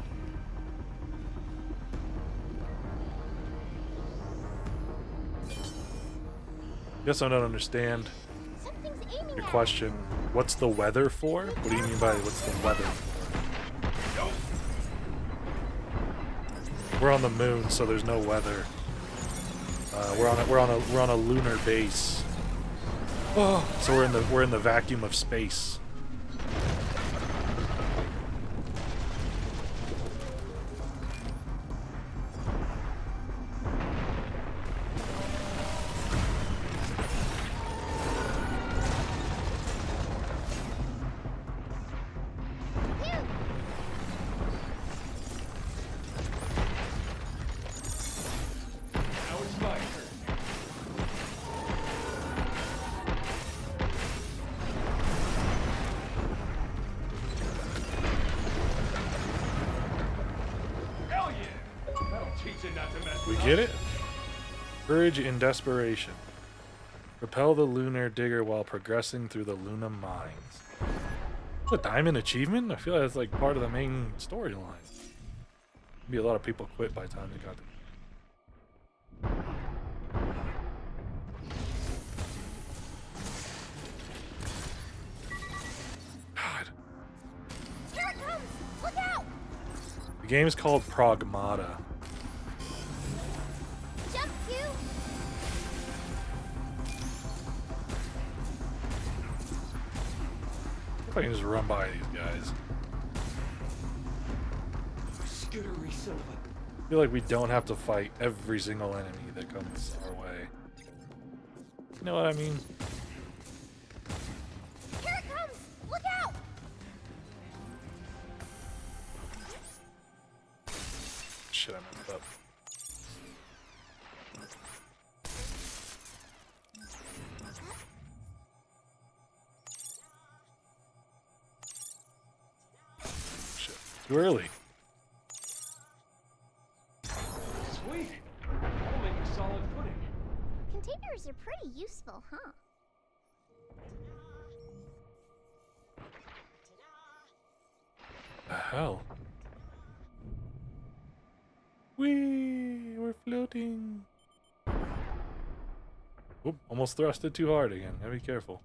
Guess I don't understand Something's aiming your at question. What's the weather for? What do you mean by what's the weather for? We're on the moon, so there's no weather. We're on a lunar base. Oh, so we're in the vacuum of space. Now it's my turn. Hell yeah! That'll teach it not to mess We with get us. it? Courage in desperation. Repel the lunar digger while progressing through the Luna mines. A diamond achievement? I feel like that's like part of the main storyline. Maybe a lot of people quit by the time they got to. God. Here it comes! Look out! The game is called Pragmata. Jump Q! If I can just run by these guys. Scootery Silva. I feel like we don't have to fight every single enemy that comes our way. You know what I mean? Here it comes! Look out! Shit, I messed up. Shit, too early. Sweet. That'll make a solid footing. Containers are pretty useful, huh? The hell? We're floating. Oop, almost thrusted too hard again. Gotta be careful.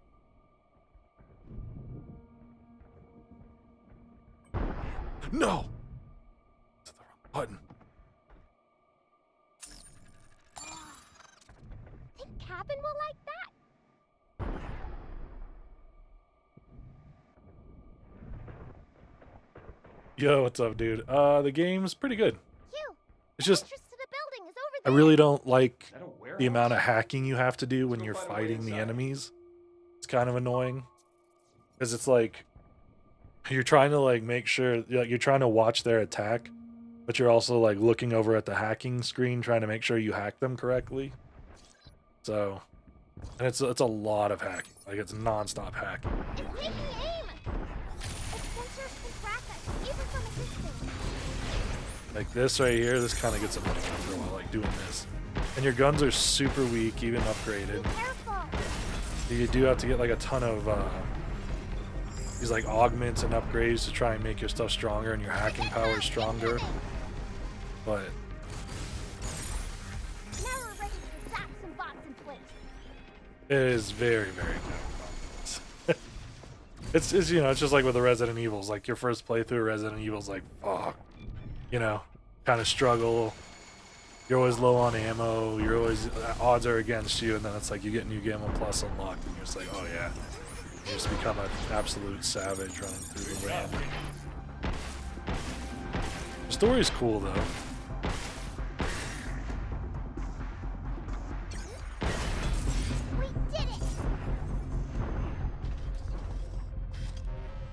No! It's the wrong button. Think Cabin will like that? Yo, what's up, dude? The game's pretty good. Q! It's The just entrance to the building is over I there! really don't like Is that a warehouse? the amount of hacking you have to do when Let's go you're find a way fighting the inside. enemies. It's kind of annoying because it's like you're trying to like make sure you're trying to watch their attack, but you're also like looking over at the hacking screen trying to make sure you hack them correctly. So, and it's a lot of hacking. Like it's nonstop hacking. It's taking aim! Its sensors can track us, even from a distance. Like this right here, this kind of gets annoying after a while, like doing this. And your guns are super weak, even upgraded. Careful! You do have to get like a ton of these like augments and upgrades to try and make your stuff stronger and your hacking power stronger. But Now we're ready to zap some bots in place. it is very, very good. it's you know, it's just like with the Resident Evils. Like your first playthrough of Resident Evil's like, fuck. You know, kind of struggle. You're always low on ammo. You're always odds are against you, and then it's like you get new Gamma Plus unlocked, and you're just like, oh yeah, you just become an absolute savage running through the random. story's cool though. We did it!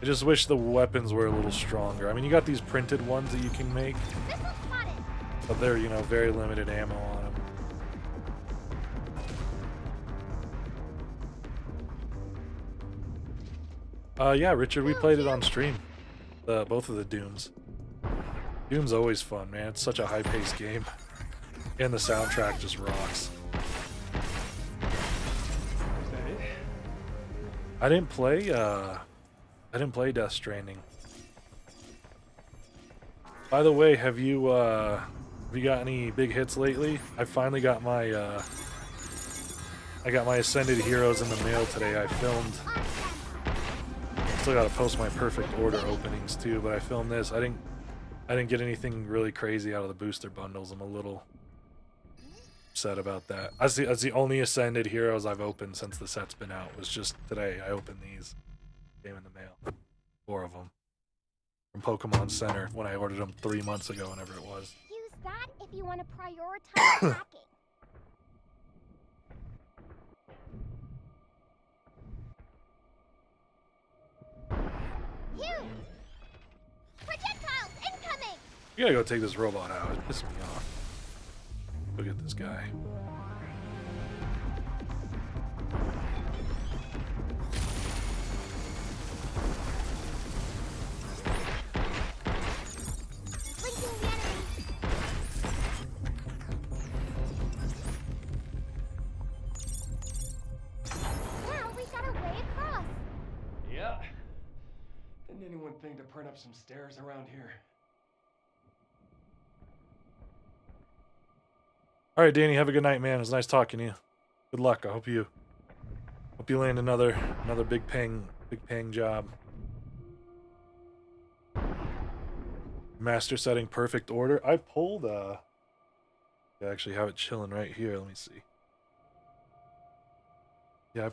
I just wish the weapons were a little stronger. I mean, you got these printed ones that you can make, Missile spotted! but they're, you know, very limited ammo on them. Yeah, Richard, we played it on stream. Both of the Dooms. Doom's always fun, man. It's such a high-paced game. And the soundtrack just rocks. Is that it? I didn't play Death Stranding. By the way, have you got any big hits lately? I finally got my I got my Ascended Heroes in the mail today. I filmed. Still gotta post my Perfect Order openings too, but I filmed this. I didn't get anything really crazy out of the booster bundles. I'm a little upset about that. That's the only Ascended Heroes I've opened since the set's been out. Was just today. I opened these. Came in the mail. 4 of them. From Pokemon Center when I ordered them 3 months ago, whenever it was. Use that if you want to prioritize hacking. Huge! Projectiles incoming! You gotta go take this robot out. It pisses me off. Look at this guy. Linking the enemy! Now we got a way across! Yeah. Didn't anyone think to print up some stairs around here? All right, Danny. Have a good night, man. It was nice talking to you. Good luck. I hope you land another big paying job. Master setting Perfect Order. I pulled I actually have it chilling right here. Let me see. Yeah, I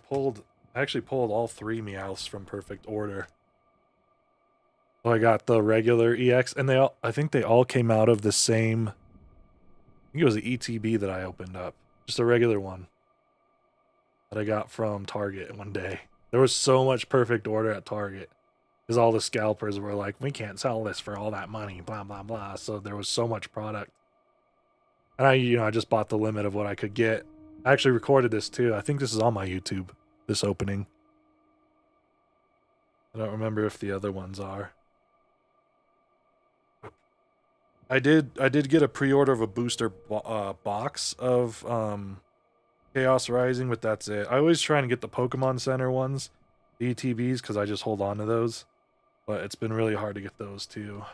actually pulled all 3 Meowths from Perfect Order. So I got the regular EX, and I think they all came out of the same. I think it was the ETB that I opened up, just a regular one that I got from Target one day. There was so much Perfect Order at Target because all the scalpers were like, "We can't sell this for all that money," blah blah blah. So there was so much product, and I just bought the limit of what I could get. I actually recorded this too. I think this is on my YouTube. This opening. I don't remember if the other ones are. I did get a pre-order of a booster box of Chaos Rising, but that's it. I always try and get the Pokemon Center ones, the ETBs, because I just hold on to those. But it's been really hard to get those too.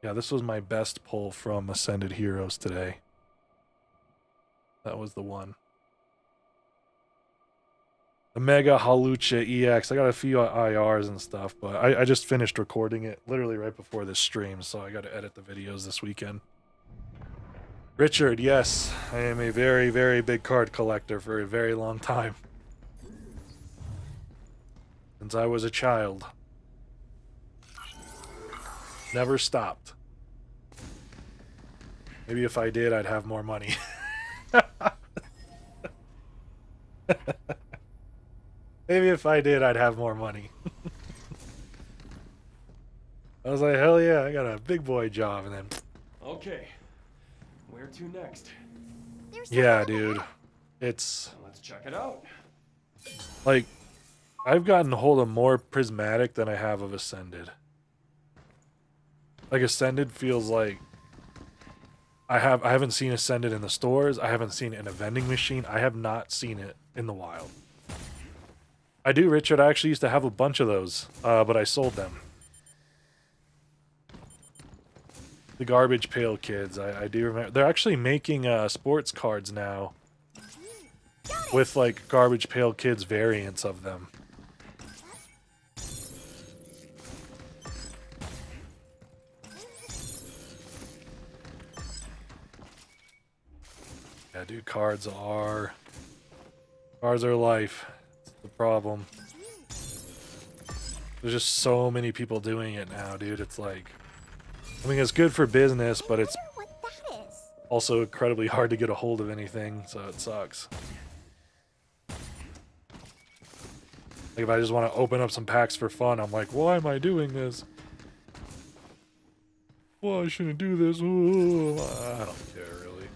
Yeah, this was my best pull from Ascended Heroes today. That was the one. The Mega Halucha EX. I got a few IRs and stuff, but I just finished recording it literally right before this stream, so I got to edit the videos this weekend. Richard, yes, I am a very, very big card collector for a very long time. Since I was a child. Never stopped. Maybe if I did, I'd have more money. Maybe if I did, I'd have more money. I was like, hell yeah, I got a big boy job, and then... Okay. Where to next? There's Yeah, something dude. ahead. It's... Let's check it out. like, I've gotten a hold of more Prismatic than I have of Ascended. Like, Ascended feels like... I haven't seen Ascended in the stores. I haven't seen it in a vending machine. I have not seen it in the wild. I do, Richard. I actually used to have a bunch of those, but I sold them. The Garbage Pail Kids, I do remember. They're actually making sports cards now with, like, Garbage Pail Kids variants of them. Yeah, dude, cards are life. It's the problem. There's just so many people doing it now, dude. It's like I mean, it's good for business, but it's I wonder what that is. also incredibly hard to get a hold of anything, so it sucks. Like if I just want to open up some packs for fun, I'm like, why am I doing this? Well, I shouldn't do this. Ooh, I don't care really.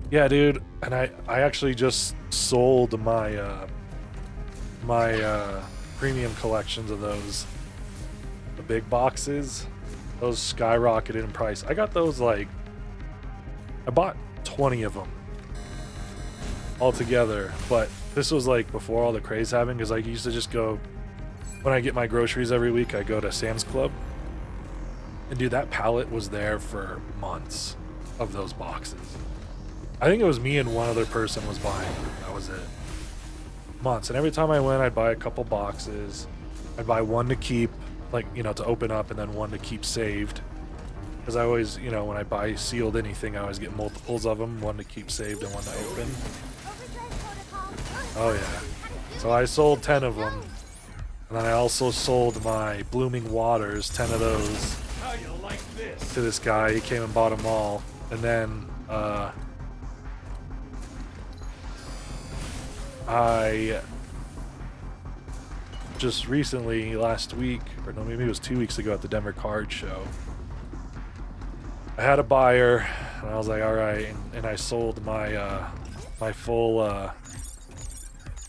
Yeah, dude, and I actually just sold my premium collections of those, the big boxes. Those skyrocketed in price. I got those like, I bought 20 of them altogether, but this was like before all the craze happened, because I used to just go, when I get my groceries every week, I go to Sam's Club, and dude, that pallet was there for months of those boxes. I think it was me and one other person was buying. That was it. Months. And every time I went, I'd buy a couple boxes. I'd buy one to keep, like, you know, to open up, and then one to keep saved. Because I always, you know, when I buy sealed anything, I always get multiples of them. One to keep saved and one to open. Oh, yeah. So I sold 10 of them. And then I also sold my Blooming Waters, 10 of those, How you like this? to this guy. He came and bought them all. And then, I just recently, last week, or no, maybe it was 2 weeks ago at the Denver Card Show, I had a buyer, and I was like, all right, and I sold my my full,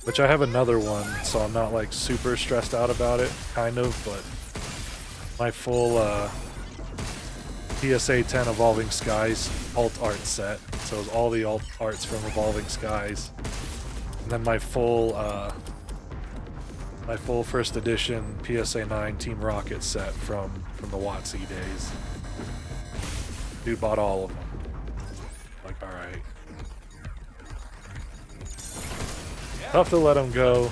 which I have another one, so I'm not like super stressed out about it, kind of, but my full PSA 10 Evolving Skies alt art set. So it was all the alt arts from Evolving Skies. And then my full first edition PSA 9 Team Rocket set from the WotC days. Dude bought all of them. Like, all right. Tough to let him go,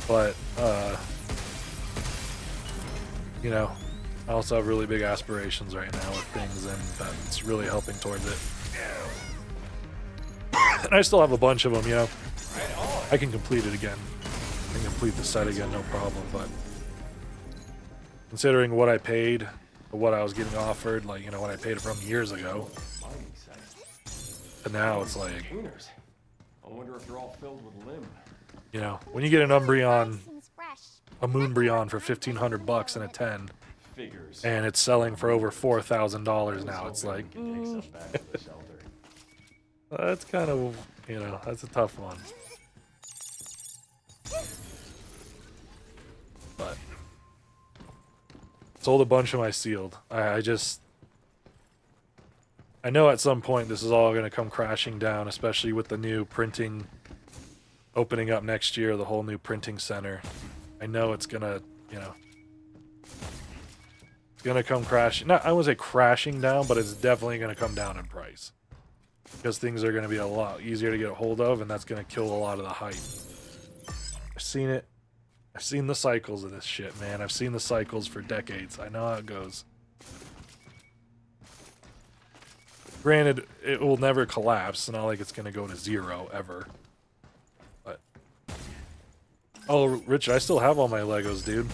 but you know, I also have really big aspirations right now with things, and that's really helping towards it. And I still have a bunch of them, you know. I can complete it again. I can complete the set again, no problem, but considering what I paid, or what I was getting offered, like, you know, what I paid from years ago, and now it's like, Containers. I wonder if they're all filled with limb. you know, when you get an Umbreon, Seems fresh. a Moonbreon for $1,500 and a 10, Figures. and it's selling for over $4,000 now, it's like, Take some back to the shelter. that's kind of, you know, that's a tough one. But sold a bunch of my sealed. I know at some point this is all going to come crashing down, especially with the new printing opening up next year, the whole new printing center. I know it's going to, you know, it's going to come crashing. Not, I wouldn't say crashing down, but it's definitely going to come down in price. Because things are going to be a lot easier to get a hold of, and that's going to kill a lot of the hype. I've seen it. I've seen the cycles of this shit, man. I've seen the cycles for decades. I know how it goes. Granted, it will never collapse. It's not like it's going to go to zero, ever. But... oh, Richard, I still have all my Legos, dude.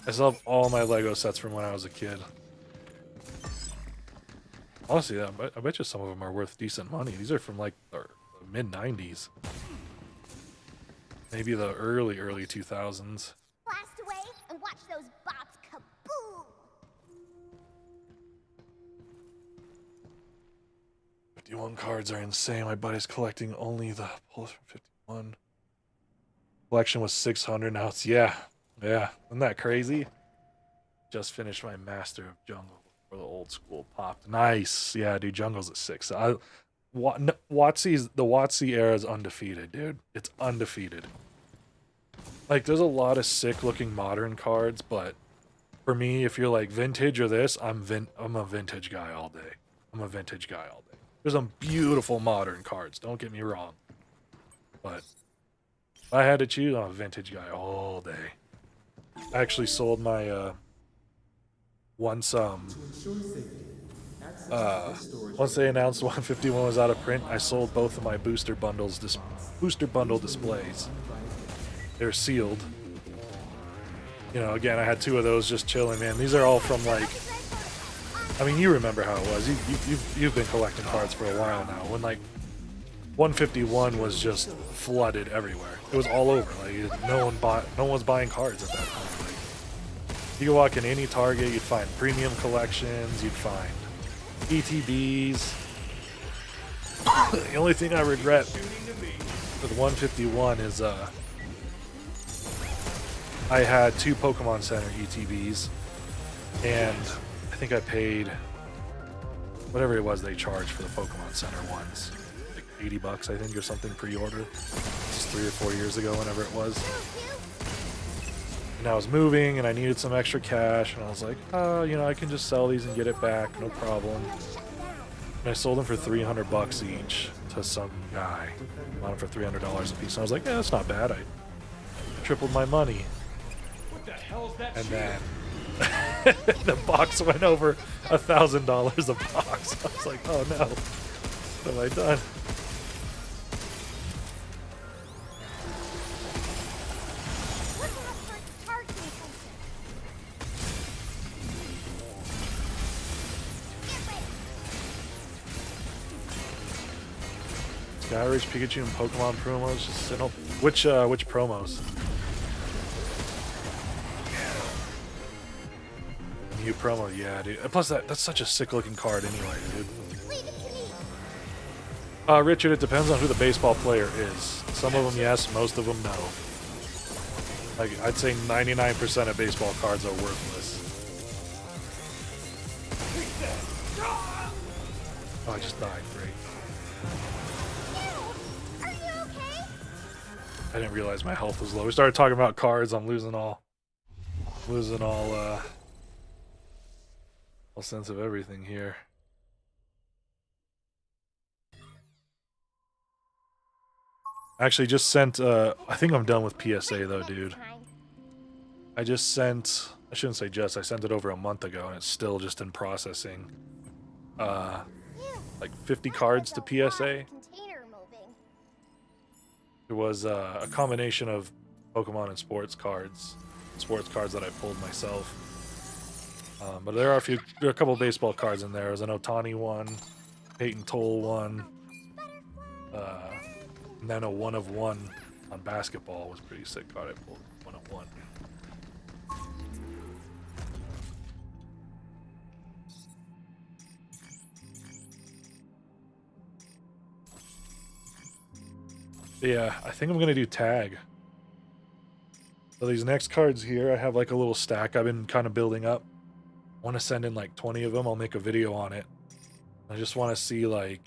I still have all my Lego sets from when I was a kid. Honestly, I bet you some of them are worth decent money. These are from like the mid-90s. Maybe the early 2000s. Blast away and watch those bots kaboom! 51 cards are insane. My buddy's collecting only the pulls from 51. Collection was 600. Now it's, yeah. Isn't that crazy? Just finished my Master of Jungle before the old school popped. Nice. Yeah, dude, Jungle's at 6. The WotC era is undefeated, dude. It's undefeated. Like, there's a lot of sick looking modern cards, but for me, if you're like vintage or this, I'm a vintage guy all day. I'm a vintage guy all day. There's some beautiful modern cards, don't get me wrong. But if I had to choose, I'm a vintage guy all day. I actually sold my once they announced 151 was out of print, I sold both of my booster bundle displays. They're sealed. You know, again, I had 2 of those just chilling, man. These are all from like, I mean, you remember how it was. You've been collecting cards for a while now. When like 151 was just flooded everywhere. It was all over. Like no one was buying cards at that point. Like, you could walk in any Target, you'd find premium collections, you'd find ETBs. The only thing I regret with 151 is I had 2 Pokemon Center ETBs, and I think I paid whatever it was they charged for the Pokemon Center ones, like $80 I think or something pre-order. This is 3 or 4 years ago, whenever it was. And I was moving, and I needed some extra cash, and I was like, oh, you know, I can just sell these and get it back, no problem. And I sold them for $300 each to some guy. Bought them for $300 a piece. And I was like, yeah, that's not bad. I tripled my money. What the hell's that? And then the box went over $1,000 a box. I was like, oh no, what have I done? Skyridge, Pikachu, and Pokemon promos. Just sitting up. Which promos? New promo, yeah, dude. Plus, that's such a sick-looking card anyway, dude. Richard, it depends on who the baseball player is. Some of them, yes. Most of them, no. Like, I'd say 99% of baseball cards are worthless. Oh, I just died. Great. I didn't realize my health was low. We started talking about cards. I'm losing all sense of everything here. Actually, just sent. I think I'm done with PSA though, dude. I just sent. I shouldn't say just. I sent it over a month ago, and it's still just in processing. Like 50 cards to PSA. It was a combination of Pokemon and sports cards that I pulled myself. But there are a couple of baseball cards in there. There's an Otani one, Peyton Toll one, and then a 1 of 1 on basketball was a pretty sick card. I pulled 1 of 1. Yeah, I think I'm gonna do tag. So these next cards here, I have like a little stack I've been kind of building up. I want to send in like 20 of them. I'll make a video on it. I just want to see like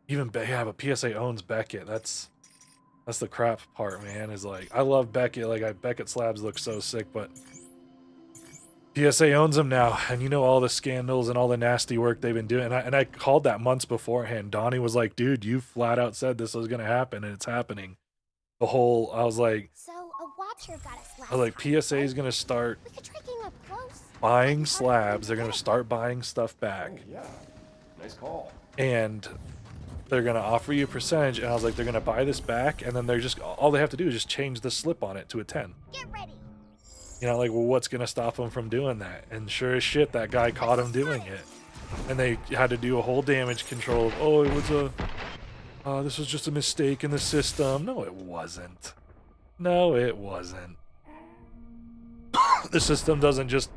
even yeah, but PSA owns Beckett. That's the crap part, man. Is like I love Beckett. Like Beckett slabs look so sick, but PSA owns them now, and you know all the scandals and all the nasty work they've been doing. And I called that months beforehand. Donnie was like, "Dude, you flat out said this was gonna happen, and it's happening." I was like, PSA is gonna start buying slabs. They're gonna start buying stuff back. Oh, yeah, nice call. And they're gonna offer you a percentage. And I was like, they're gonna buy this back, and then they're just all they have to do is just change the slip on it to a 10. Get ready. You know, like, well, what's gonna stop them from doing that? And sure as shit, that guy caught him doing it. And they had to do a whole damage control of, oh, it was this was just a mistake in the system. No, it wasn't. No, it wasn't. The system doesn't just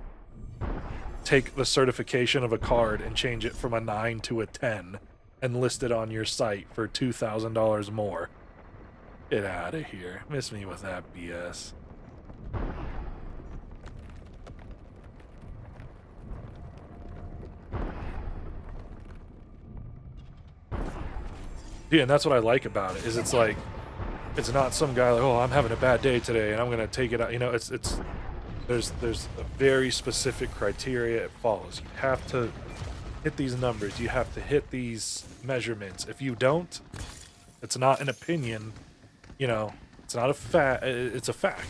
take the certification of a card and change it from a 9 to a 10 and list it on your site for $2,000 more. Get out of here. Miss me with that BS. Yeah, and that's what I like about it, is it's like, it's not some guy like, oh, I'm having a bad day today and I'm gonna take it out. You know, there's a very specific criteria it follows. You have to hit these numbers. You have to hit these measurements. If you don't, it's not an opinion. You know, it's not a fact. It's a fact.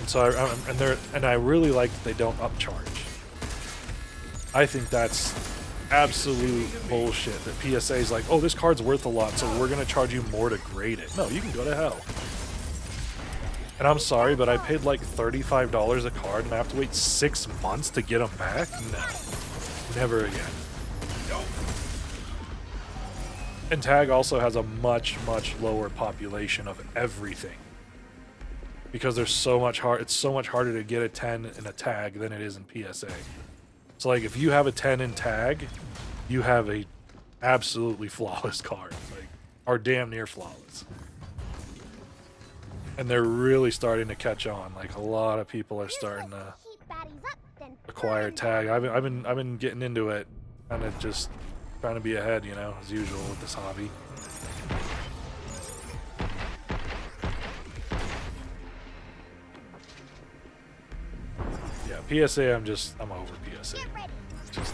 And so I really like that they don't upcharge. I think that's absolute bullshit that PSA is like, oh, this card's worth a lot, so we're gonna charge you more to grade it. No, you can go to hell. And I'm sorry, but I paid like $35 a card and I have to wait 6 months to get them back? No. Never again. And Tag also has a much, much lower population of everything. Because there's so much it's so much harder to get a 10 in a Tag than it is in PSA. So like if you have a 10 in Tag, you have a absolutely flawless card. Like, or damn near flawless. And they're really starting to catch on. Like a lot of people are starting to acquire Tag. I've been getting into it, kind of just trying to be ahead, you know, as usual with this hobby. Yeah, PSA, I'm over PSA. Just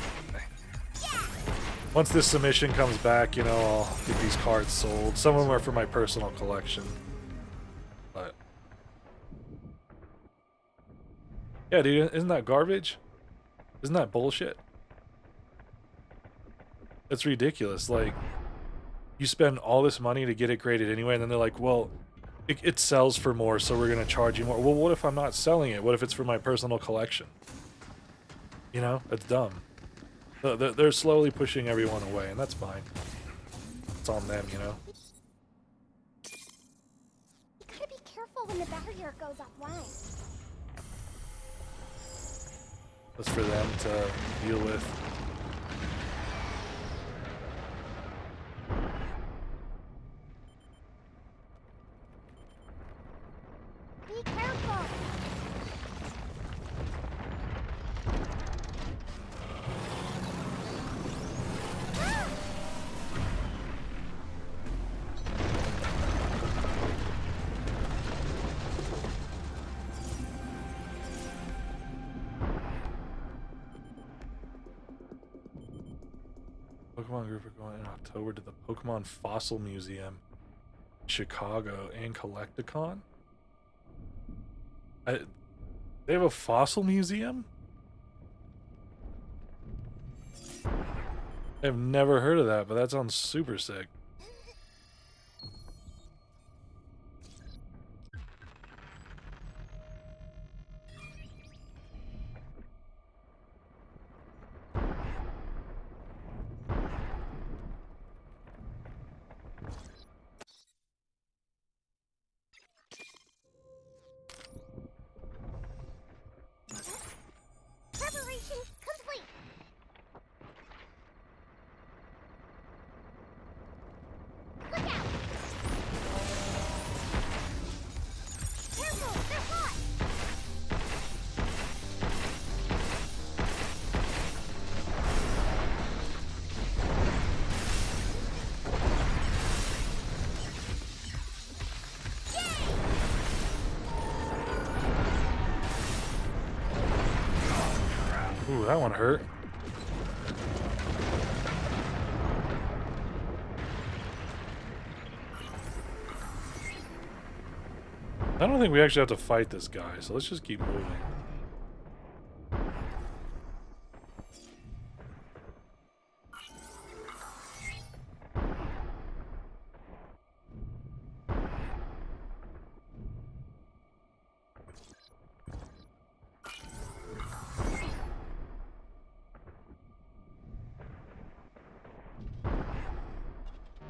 once this submission comes back, you know, I'll get these cards sold. Some of them are for my personal collection. But yeah, dude, isn't that garbage? Isn't that bullshit? It's ridiculous. Like, you spend all this money to get it graded anyway, and then they're like, well, it sells for more, so we're going to charge you more. Well, what if I'm not selling it? What if it's for my personal collection? You know, it's dumb. They're slowly pushing everyone away, and that's fine. It's on them, you know? You gotta be careful when the barrier goes offline. That's for them to deal with. Be careful! Pokemon group are going in October to the Pokemon Fossil Museum, Chicago, and Collecticon. They have a fossil museum? I've never heard of that, but that sounds super sick. Preparation complete! Look out! Careful, they're hot! Ooh, that one hurt. I don't think we actually have to fight this guy, so let's just keep moving.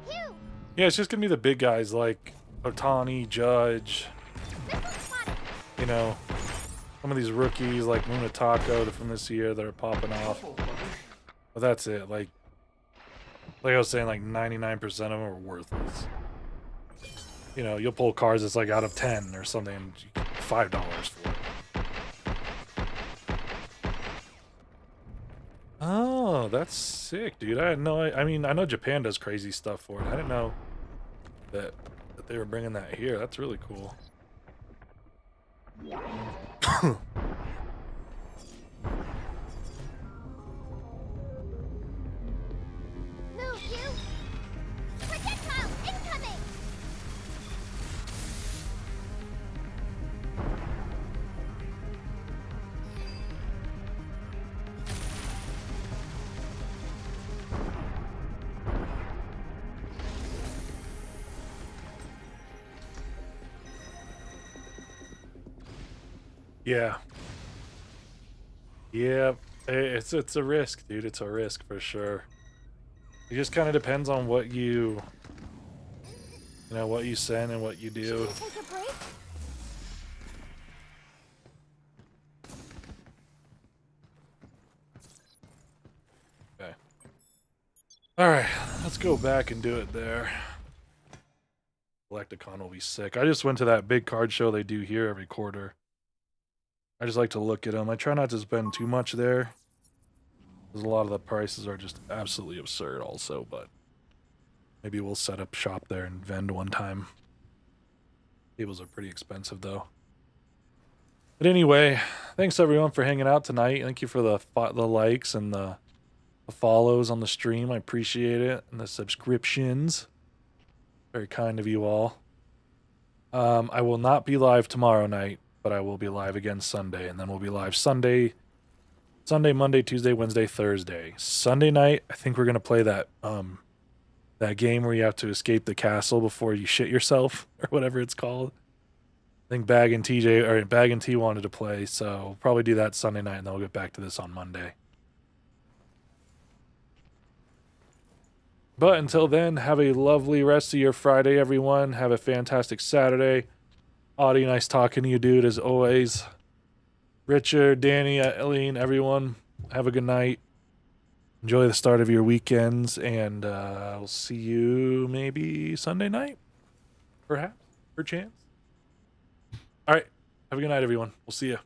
Phew! Yeah, it's just gonna be the big guys like Otani, Judge, you know, some of these rookies like Munatako from this year that are popping off. But that's it. Like I was saying, like 99% of them are worthless. You know, you'll pull cards that's like out of 10 or something, and you get $5 for it. Oh, that's sick, dude. I didn't know. I mean, I know Japan does crazy stuff for it. I didn't know that they were bringing that here. That's really cool. Move, you! Projectile incoming! Yeah. Yeah. It's a risk, dude. It's a risk for sure. It just kind of depends on what you know, what you send and what you do. Should we take a break? Okay. All right, let's go back and do it there. Galacticon will be sick. I just went to that big card show they do here every quarter. I just like to look at them. I try not to spend too much there, because a lot of the prices are just absolutely absurd also, but maybe we'll set up shop there and vend one time. Tables are pretty expensive though. But anyway, thanks everyone for hanging out tonight. Thank you for the likes and the follows on the stream. I appreciate it. And the subscriptions. Very kind of you all. I will not be live tomorrow night, but I will be live again Sunday, and then we'll be live Sunday, Monday, Tuesday, Wednesday, Thursday. Sunday night, I think we're gonna play that that game where you have to escape the castle before you shit yourself, or whatever it's called. I think Bag and T wanted to play, so we'll probably do that Sunday night, and then we'll get back to this on Monday. But until then, have a lovely rest of your Friday, everyone. Have a fantastic Saturday. Audie, nice talking to you, dude, as always. Richard, Danny, Eileen, everyone, have a good night. Enjoy the start of your weekends, and we'll see you maybe Sunday night, perhaps, perchance. All right, have a good night, everyone. We'll see you.